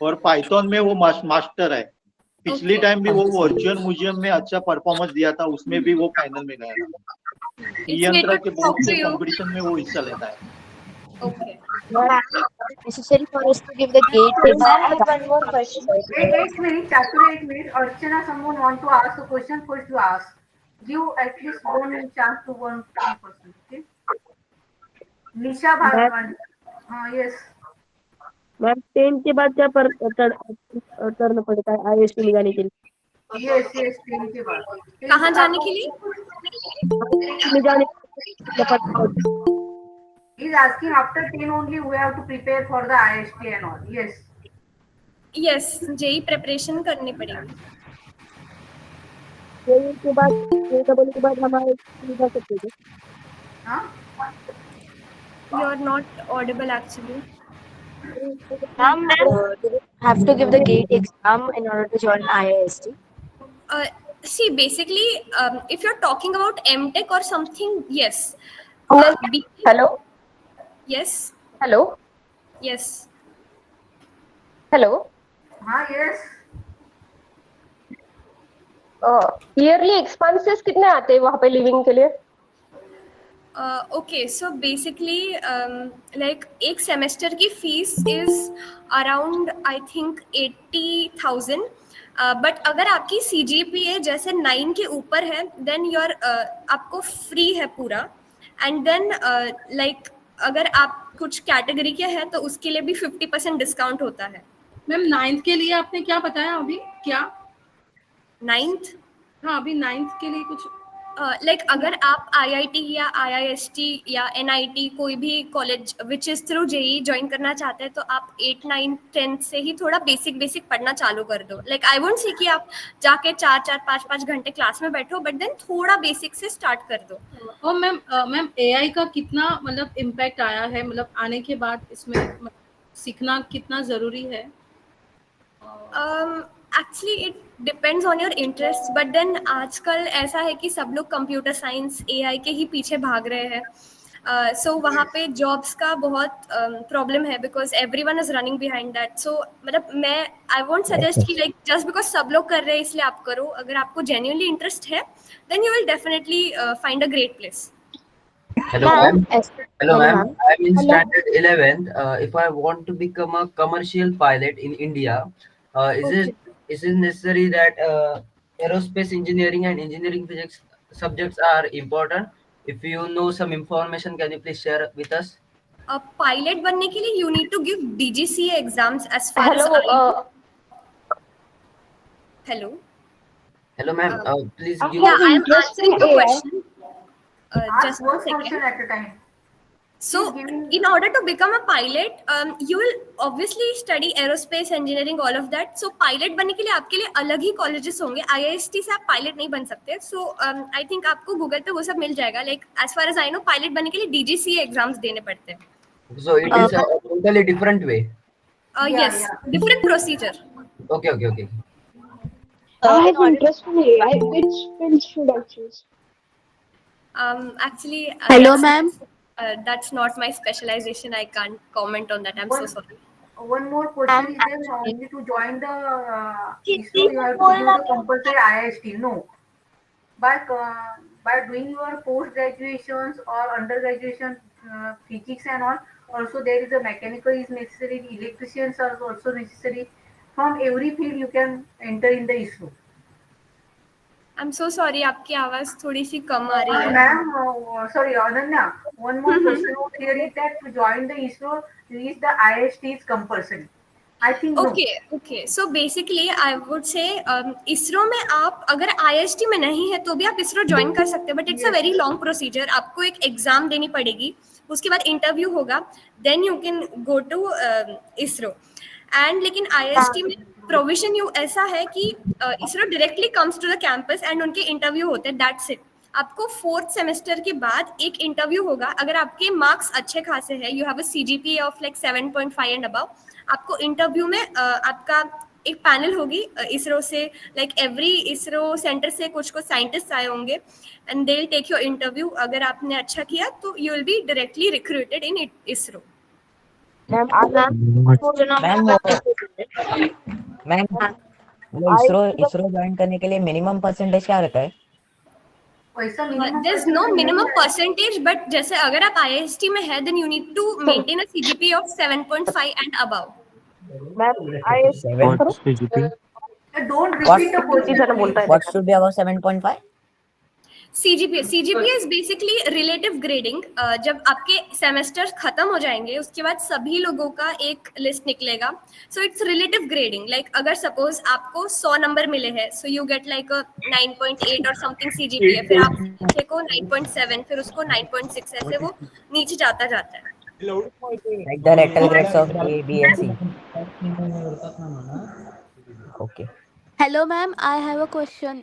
और पाइथन में वो मास्टर है। पिछली टाइम भी वो वर्चुअल म्यूजियम में अच्छा परफॉर्मेंस दिया था, उसमें भी वो फाइनल में गया था। ई यंत्र के बहुत से कंपटीशन में वो हिस्सा लेता है। Okay. Necessary for us to give the gate. I have one more question. Wait 8 minutes. After 8 minutes, Archana, someone want to ask a question. First, you ask. Give at least one chance to one person. Okay. Nisha Bhagwan. Yes. Ma'am 10 के बाद क्या करना पड़ता है IIST में जाने के लिए? यस यस 10 के बाद कहाँ जाने के लिए? IIST में जाने के लिए पड़ता है। He's asking after 10 only we have to prepare for the IST and all. Yes. Yes, JEE preparation करनी पड़ेगी। JEE के बाद JEE के बाद हम IIST में जा सकते हैं। हाँ? You are not audible actually. Ma'am, do you have to give the GATE exam in order to join IIST? See, basically, if you're talking about MTech or something, yes. Hello? Yes. Hello? Yes. Hello? हाँ, yes. Yearly expenses कितने आते हैं वहाँ पे लिविंग के लिए? Okay, so basically, like एक सेमेस्टर की fees is around I think 80,000. But अगर आपकी CGPA जैसे 9 के ऊपर है, then आपको फ्री है पूरा. एंड देन लाइक अगर आप कुछ कैटेगरी के हैं तो उसके लिए भी 50% डिस्काउंट होता है. मैम 9th के लिए आपने क्या बताया अभी? क्या 9th? हाँ, अभी 9th के लिए कुछ लाइक अगर आप IIT या IIST या NIT कोई भी college which is through JEE join करना चाहते हैं तो आप 8, 9, 10 से ही थोड़ा बेसिक पढ़ना चालू कर दो. लाइक आई वोंट से कि आप जाके 4, 5 घंटे क्लास में बैठो, बट देन थोड़ा बेसिक से स्टार्ट कर दो. और मैम AI का कितना मतलब इम्पैक्ट आया है, मतलब आने के बाद इसमें सीखना कितना जरूरी है? Actually it depends on your interest, but then आजकल ऐसा है कि सब लोग कंप्यूटर साइंस AI के ही पीछे भाग रहे हैं. सो वहाँ पे जॉब्स का बहुत प्रॉब्लम है because everyone is running behind that. So मतलब मैं आई वोंट सजेस्ट कि लाइक जस्ट बिकॉज सब लोग कर रहे हैं इसलिए आप करो. अगर आपको जेन्युइनली इंटरेस्ट है then you will definitely find a great place. Hello ma'am. Hello ma'am. I'm in standard 11th. If I want to become a commercial pilot in India, is it necessary that aerospace engineering and engineering physics subjects are important? If you know some information, can you please share with us? Pilot बनने के लिए you need to give DGCA exams as far as hello Hello ma'am. Please give. Yeah, I am answering the question. Just one second. question at a time. So, in order to become a pilot, you will obviously study aerospace engineering, all of that. So, pilot बनने के लिए आपके लिए अलग ही colleges होंगे. IIST से आप pilot नहीं बन सकते. So, I think आपको Google पे वो सब मिल जाएगा. Like as far as I know, pilot बनने के लिए DGCA exams देने पड़ते हैं. So it is a totally different way. Yes, different procedure. Okay. I have interest in AI. Which field should I choose? Actually, Hello, ma'am. That's not my specialization. I can't comment on that. I'm so sorry. One more question is there only to join the ISRO you have to do the compulsory IIST. No. By doing your post graduations or undergraduation physics and all, also there is a mechanical is necessary, electricians are also necessary. From every field you can enter in the ISRO. I'm so sorry, आपकी आवाज थोड़ी सी कम आ रही है. Ma'am, sorry, Ananya. One more question over here is that to join the ISRO, is the IIST is compulsory? I think no. Okay. So basically, I would say ISRO में आप अगर IIST में नहीं है तो भी आप ISRO ज्वाइन कर सकते हैं, but it's a very long procedure. आपको एक एग्जाम देनी पड़ेगी, उसके बाद इंटरव्यू होगा, then you can go to ISRO. And लेकिन IIST में प्रोविजन यू ऐसा है कि ISRO directly comes to the campus and उनके इंटरव्यू होते हैं. That's it. आपको 4th सेमेस्टर के बाद एक इंटरव्यू होगा. अगर आपके मार्क्स अच्छे खासे हैं, you have a CGPA of like 7.5 and above, आपको इंटरव्यू में आपका एक पैनल होगी ISRO से. लाइक एवरी ISRO सेंटर से कुछ साइंटिस्ट आए होंगे and they will take your interview. अगर आपने अच्छा किया तो you will be directly recruited in ISRO. Ma'am ISRO join करने के लिए मिनिमम परसेंटेज क्या रहता है? There's no minimum percentage, but जैसे अगर आप IIST में है, then you need to maintain a CGPA of 7.5 and above. Don't repeat the question. What should be above 7.5? CGPA is basically relative grading. जब आपके सेमेस्टर्स खत्म हो जाएंगे उसके बाद सभी लोगों का एक लिस्ट निकलेगा। So it's relative grading. Like अगर सपोज आपको 100 नंबर मिले हैं, सो यू गेट लाइक 9.8 और समथिंग सीजीपीए, फिर आप नीचे को 9.7, फिर उसको 9.6, ऐसे वो नीचे जाता जाता है। Like the lateral grades of A, B, and C. Okay. Hello ma'am, I have a question.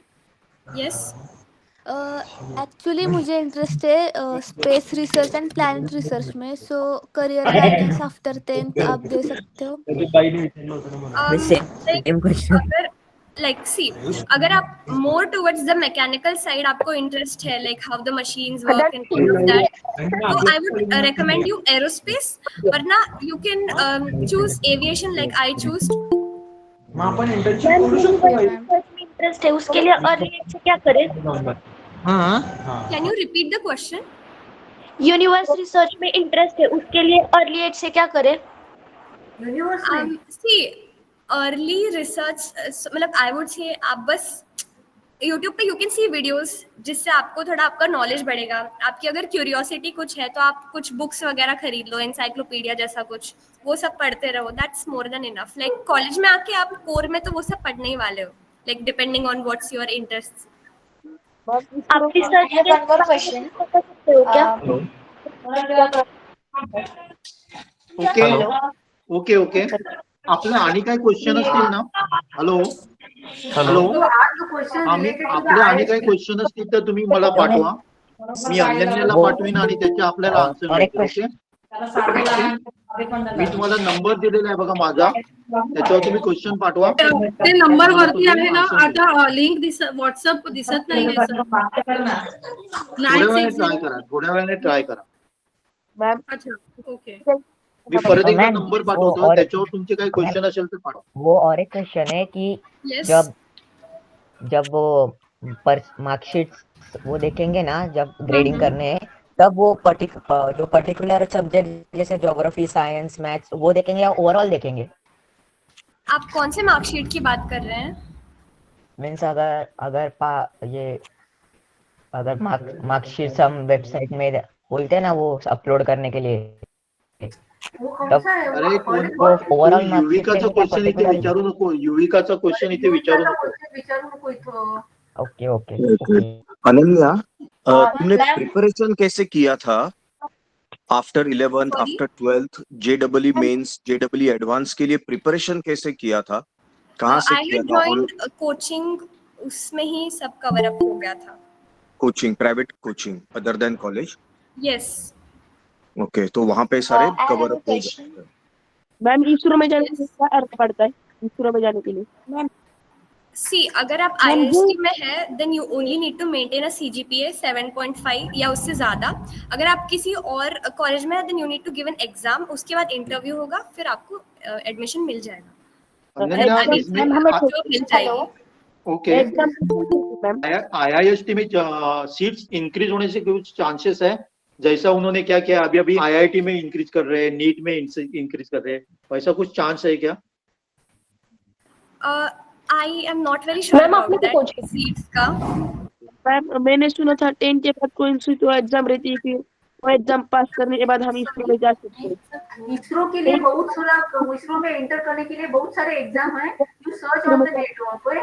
Yes. Actually मुझे इंटरेस्ट है space research and planet research में, सो करियर गाइडेंस आफ्टर 10th आप दे सकते हो? Same question. अगर आप more towards the mechanical side आपको इंटरेस्ट है, like how the machines work and all of that, तो I would recommend you aerospace, वरना you can choose aviation like I choose. Interest है उसके लिए अर्ली एज से क्या करें? Can you repeat the question? Universe research में इंटरेस्ट है उसके लिए अर्ली एज से क्या करें? सी अर्ली रिसर्च मतलब आई वुड से आप बस यूट्यूब पे यू कैन सी वीडियोस जिससे आपको थोड़ा आपका नॉलेज बढ़ेगा। आपकी अगर क्यूरियोसिटी कुछ है तो आप कुछ बुक्स वगैरह खरीद लो, एनसाइक्लोपीडिया जैसा कुछ, वो सब पढ़ते रहो। That's more than enough. Like college में आके आप कोर में तो वो सब पढ़ने ही वाले हो, like depending on what's your interest. आप रिसर्च के one more question. बता सकते हो क्या? ओके आपले आणि काही क्वेश्चन असतील ना? हॅलो आपले आणि काही क्वेश्चन असतील तर तुम्ही मला पाठवा, मी अनन्याला पाठवीन आणि त्याचे आपल्याला आन्सर मिळतील. मी तुम्हाला नंबर दिलेला आहे बघा माझा, त्याच्यावर तुम्ही क्वेश्चन पाठवा. ते नंबर वरती आहे ना, आता लिंक व्हॉट्सअप दिसत नाहीये सर. थोड्या वेळाने ट्राय करा. अच्छा ओके. मी परत एकदा नंबर पाठवतो, त्याच्यावर तुमचे काही क्वेश्चन असेल तर पाठवा. वो और एक क्वेश्चन है कि जब वो मार्कशीट वो देखेंगे ना, जब ग्रेडिंग करने हैं, तब वो जो पर्टिकुलर सब्जेक्ट जैसे ज्योग्राफी, साइंस, मैथ्स वो देखेंगे या ओवरऑल देखेंगे? आप कौन से मार्कशीट की बात कर रहे हैं? मीन्स अगर मार्कशीट हम वेबसाइट में बोलते हैं ना वो अपलोड करने के लिए, अरे ओवरऑल युविकाचा क्वेश्चन इथे विचारू नको, युविकाचा क्वेश्चन इथे विचारू नको. ओके. अनन्या, तुमने प्रिपरेशन कैसे किया था after 11th, after 12th, JEE mains, JEE advance के लिए प्रिपरेशन कैसे किया था? कहाँ से किया था? कोचिंग, उसमें ही सब कवर अप हो गया था. Coaching, private coaching other than college? Yes. Okay, तो वहाँ पे सारे कवर अप हो गए. मैम इसरो में जाने के लिए क्या अर्थ पड़ता है? इसरो में जाने के लिए मैम सी अगर आप IIST में है then you only need to maintain a CGPA 7.5 या उससे ज्यादा. अगर आप किसी और कॉलेज में है then you need to give an exam, उसके बाद इंटरव्यू होगा, फिर आपको एडमिशन मिल जाएगा. ओके. IIST में सीट्स इंक्रीज होने से कुछ चांसेस है, जैसा उन्होंने क्या किया अभी IIT में इंक्रीज कर रहे हैं, नीट में इंक्रीज कर रहे हैं, वैसा कुछ चांस है क्या? I am not very sure about that seats का. मैम मैंने सुना था 10 के बाद कोई इंस्टीट्यूट एग्जाम रहती है, फिर वो एग्जाम पास करने के बाद हम इसरो में जा सकते हैं. इसरो के लिए बहुत सारा, इसरो में एंटर करने के लिए बहुत सारे एग्जाम हैं. You search on the net, वहाँ पे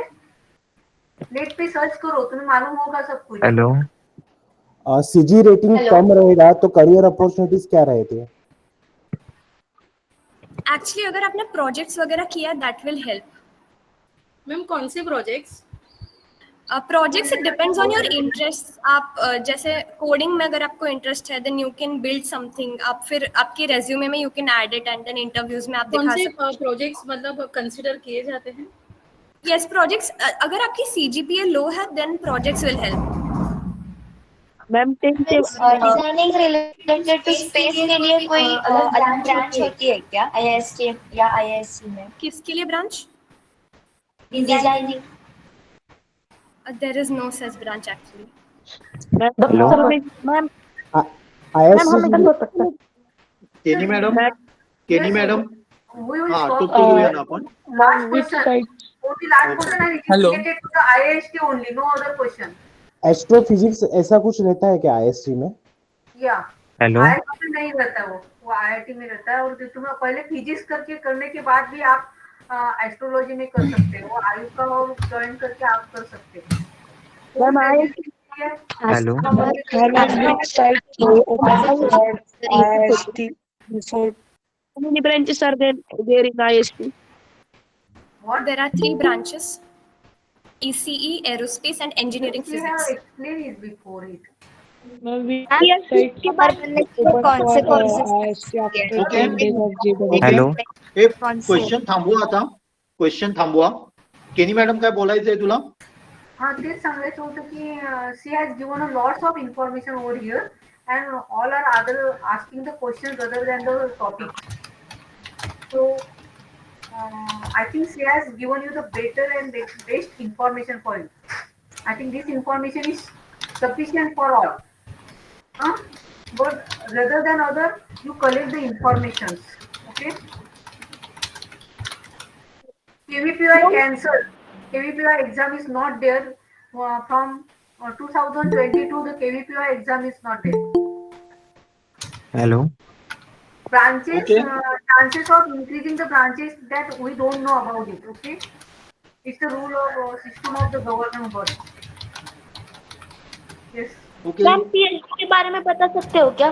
नेट पे सर्च करो, तुम्हें मालूम होगा सब कुछ. हेलो, CG रेटिंग कम रहेगा तो करियर अपॉर्चुनिटीज क्या रहती है? एक्चुअली अगर आपने प्रोजेक्ट्स वगैरह किया दैट विल हेल्प. मैम कौन से projects? Projects it depends on your interest. आप जैसे कोडिंग में अगर आपको इंटरेस्ट है then you can build something. आप फिर आपके रेज्यूमे में you can add it and then interviews में आप दिखा सकते हैं. कौन से प्रोजेक्ट्स मतलब कंसीडर किए जाते हैं? Yes, projects. अगर आपकी CGPA लो है then projects will help. Ma'am designing related to space के लिए कोई अलग ब्रांच होती है क्या IIST या IISc में? किसके लिए branch? Designing. There is no such branch actually. Ma'am केनी मॅडम हाँ तो करूया ना आपण. Last question. Only last question I Hello. related to the IIST only, no other question. Astrophysics ऐसा कुछ रहता है क्या आईएसटी में? या हेलो आईआईटी में नहीं रहता वो आईआईटी में रहता है। और तुम्हें पहले फिजिक्स करने के बाद भी आप एस्ट्रोलॉजी में कर सकते हो। आयु का और ज्वाइन करके आप कर सकते हो। Ma'am I hello How many branches are there in IST? There are 3 branches: ECE, Aerospace, and Engineering We have Physics. explained it before it. Okay question थांबवा आता. क्वेश्चन थांबवा. केनी मॅडम काय बोलायचंय तुला? हाँ, तेच सांगायचं होतं की she has given a lots of information over here and all are other asking the questions other than the topic. So I think she has given you the better and best information for you. I think this information is sufficient for all. But rather than other, you collect the informations. Okay. KVPY cancelled. KVPY exam is not there from 2022. The KVPY exam is not there. Hello Branches, Okay. chances of increasing the branches that we don't know about it. Okay, it's the rule of system of the government body. Yes. Okay ma'am PhD के बारे में बता सकते हो क्या?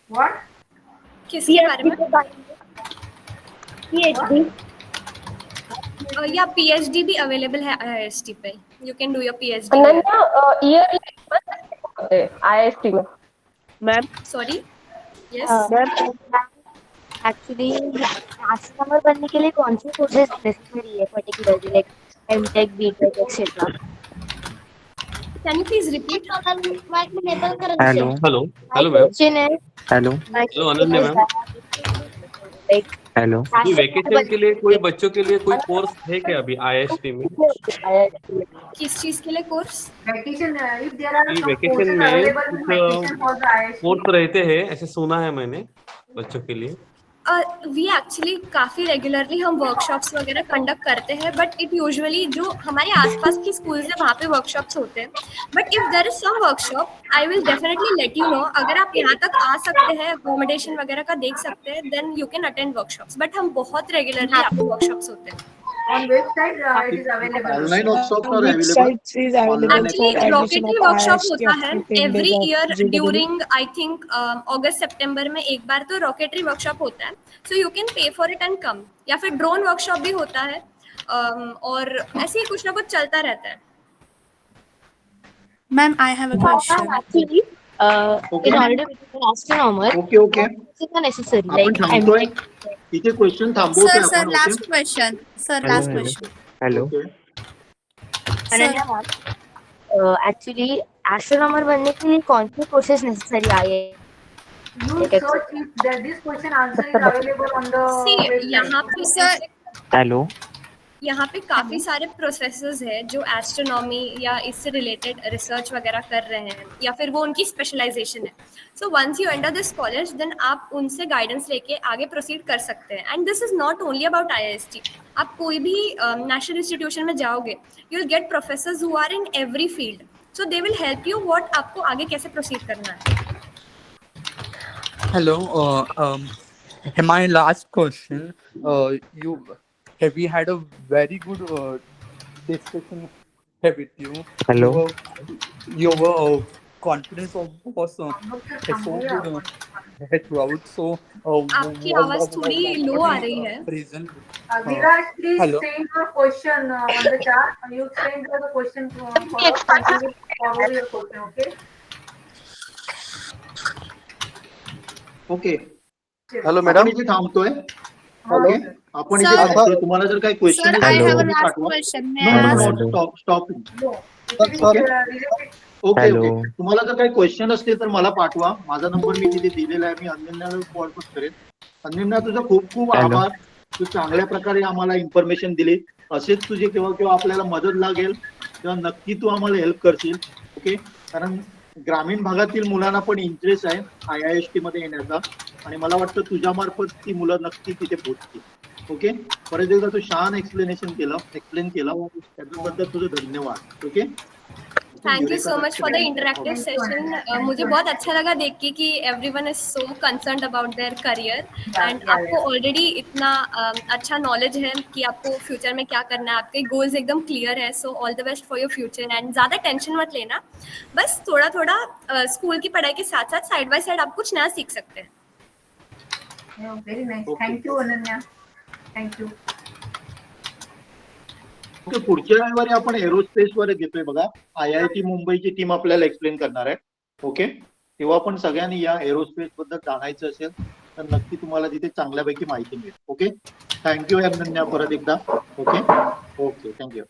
What? किसके बारे में? पीएचडी या PhD भी अवेलेबल है IIST पे. You can do your PhD. IIST में. Ma'am Sorry. Yes. Actually astronomer बनने के लिए कौन से कोर्सेज नेसेसरी है particularly like MTech BTech etcetera? Can you please repeat? Hello hello ma'am. Hello hello Ananya ma'am. Hello अभी वेकेशन के लिए कोई बच्चों के लिए कोई कोर्स है क्या अभी IIST में? किस चीज के लिए course? Vacation, if there are some vacation courses में available in vacation for the IIST. Course रहते हैं ऐसे सुना है मैंने बच्चों के लिए. वी एक्चुअली काफ़ी रेगुलरली हम वर्कशॉप्स वगैरह कंडक्ट करते हैं, बट इट यूजुअली जो हमारे आसपास की स्कूल्स है वहाँ पे वर्कशॉप्स होते हैं. But if there is some workshop I will definitely let you know. अगर आप यहाँ तक आ सकते हैं, अकोमोडेशन वगैरह का देख सकते हैं, then you can attend workshops. But हम बहुत रेगुलरली यहाँ पे वर्कशॉप्स होते हैं. On website, it is available. Online workshops are available. Actually rocketry workshop होता है every year during I think अगस्त सितंबर में एक बार. तो रॉकेटरी वर्कशॉप होता है, so you can pay for it and come. या फिर ड्रोन वर्कशॉप भी होता है, और ऐसे ही कुछ ना कुछ चलता रहता है. Ma'am, I have a question. Actually, in order to become an astronomer, okay okay it's not necessary. आपण Like थांबतोय. इथे क्वेश्चन थांबवतोय Sir, आपण. last question. Sir, Hello, last hello. question. Hello Ananya ma'am, actually astronomer बनने के लिए कौन से कोर्सेज नेसेसरी आए? You search if this question answer is available on the See, website. यहाँ पे सर हेलो यहाँ पे काफ़ी सारे प्रोसेसेस हैं जो एस्ट्रोनॉमी या इससे रिलेटेड रिसर्च वगैरह कर रहे हैं, या फिर वो उनकी स्पेशलाइजेशन है. So once you enter this college, then आप उनसे गाइडेंस लेके आगे प्रोसीड कर सकते हैं. And this is not only about IIST. आप कोई भी नेशनल इंस्टीट्यूशन में जाओगे, you will get professors who are in every field, so they will help you what आपको आगे कैसे प्रोसीड करना है. Hello. My last question. We had a very good discussion with you. Hello. Your confidence was so good throughout. So आपकी आवाज़ थोड़ी लो आ रही है. reason. Viraj, please Hello. send your question on the chat. You send the question for us. I will forward your question. Okay. Okay hello आपण मॅडम. इथे थांबतोय. ओके आपण इथे Sir, थांबतोय. तुम्हाला जर काही question Sir, I have a last question. May I ask? Stop. Okay. Okay Hello. Okay. तुम्हाला जर काही क्वेश्चन असतील तर मला पाठवा. माझा नंबर मी तिथे दिलेला आहे. मी अनन्याला कॉल करेन. अनन्या, तुझं खूप खूप Hello. आभार. तू चांगल्या प्रकारे आम्हाला इन्फॉर्मेशन दिली. असेच तुझे केव्हा आपल्याला मदत लागेल तेव्हा नक्की तू आम्हाला हेल्प करशील. ओके, कारण ग्रामीण भागातील मुलांना पण इंटरेस्ट आहे IIST मध्ये येण्याचा, आणि मला वाटतं तुझ्या मार्फत ती मुलं नक्की तिथे पोहोचतील. ओके, परत एकदा तू छान एक्सप्लेन केलं त्याबद्दल तुझं धन्यवाद. Okay. Thank you so much for the interactive session. मुझे बहुत अच्छा लगा देख के कि everyone is so concerned about their career and आपको ऑलरेडी इतना अच्छा नॉलेज है कि आपको फ्यूचर में क्या करना है, आपके गोल्स एकदम क्लियर है। So all the best for your future and ज़्यादा टेंशन मत लेना, बस थोड़ा थोड़ा स्कूल की पढ़ाई के साथ साथ साइड बाय साइड आप कुछ नया सीख सकते हैं। Very nice, thank you Ananya, thank you. Okay, पुढच्या रविवारी आपण एरोस्पेस वर घेतोय बघा. IIT मुंबईची टीम आपल्याला एक्सप्लेन करणार आहे. ओके, तेव्हा आपण सगळ्यांनी या एरोस्पेस बद्दल जाणायचं असेल तर नक्की तुम्हाला तिथे चांगल्यापैकी माहिती मिळेल. ओके, थँक्यू अनन्या परत एकदा. Okay okay, thank you.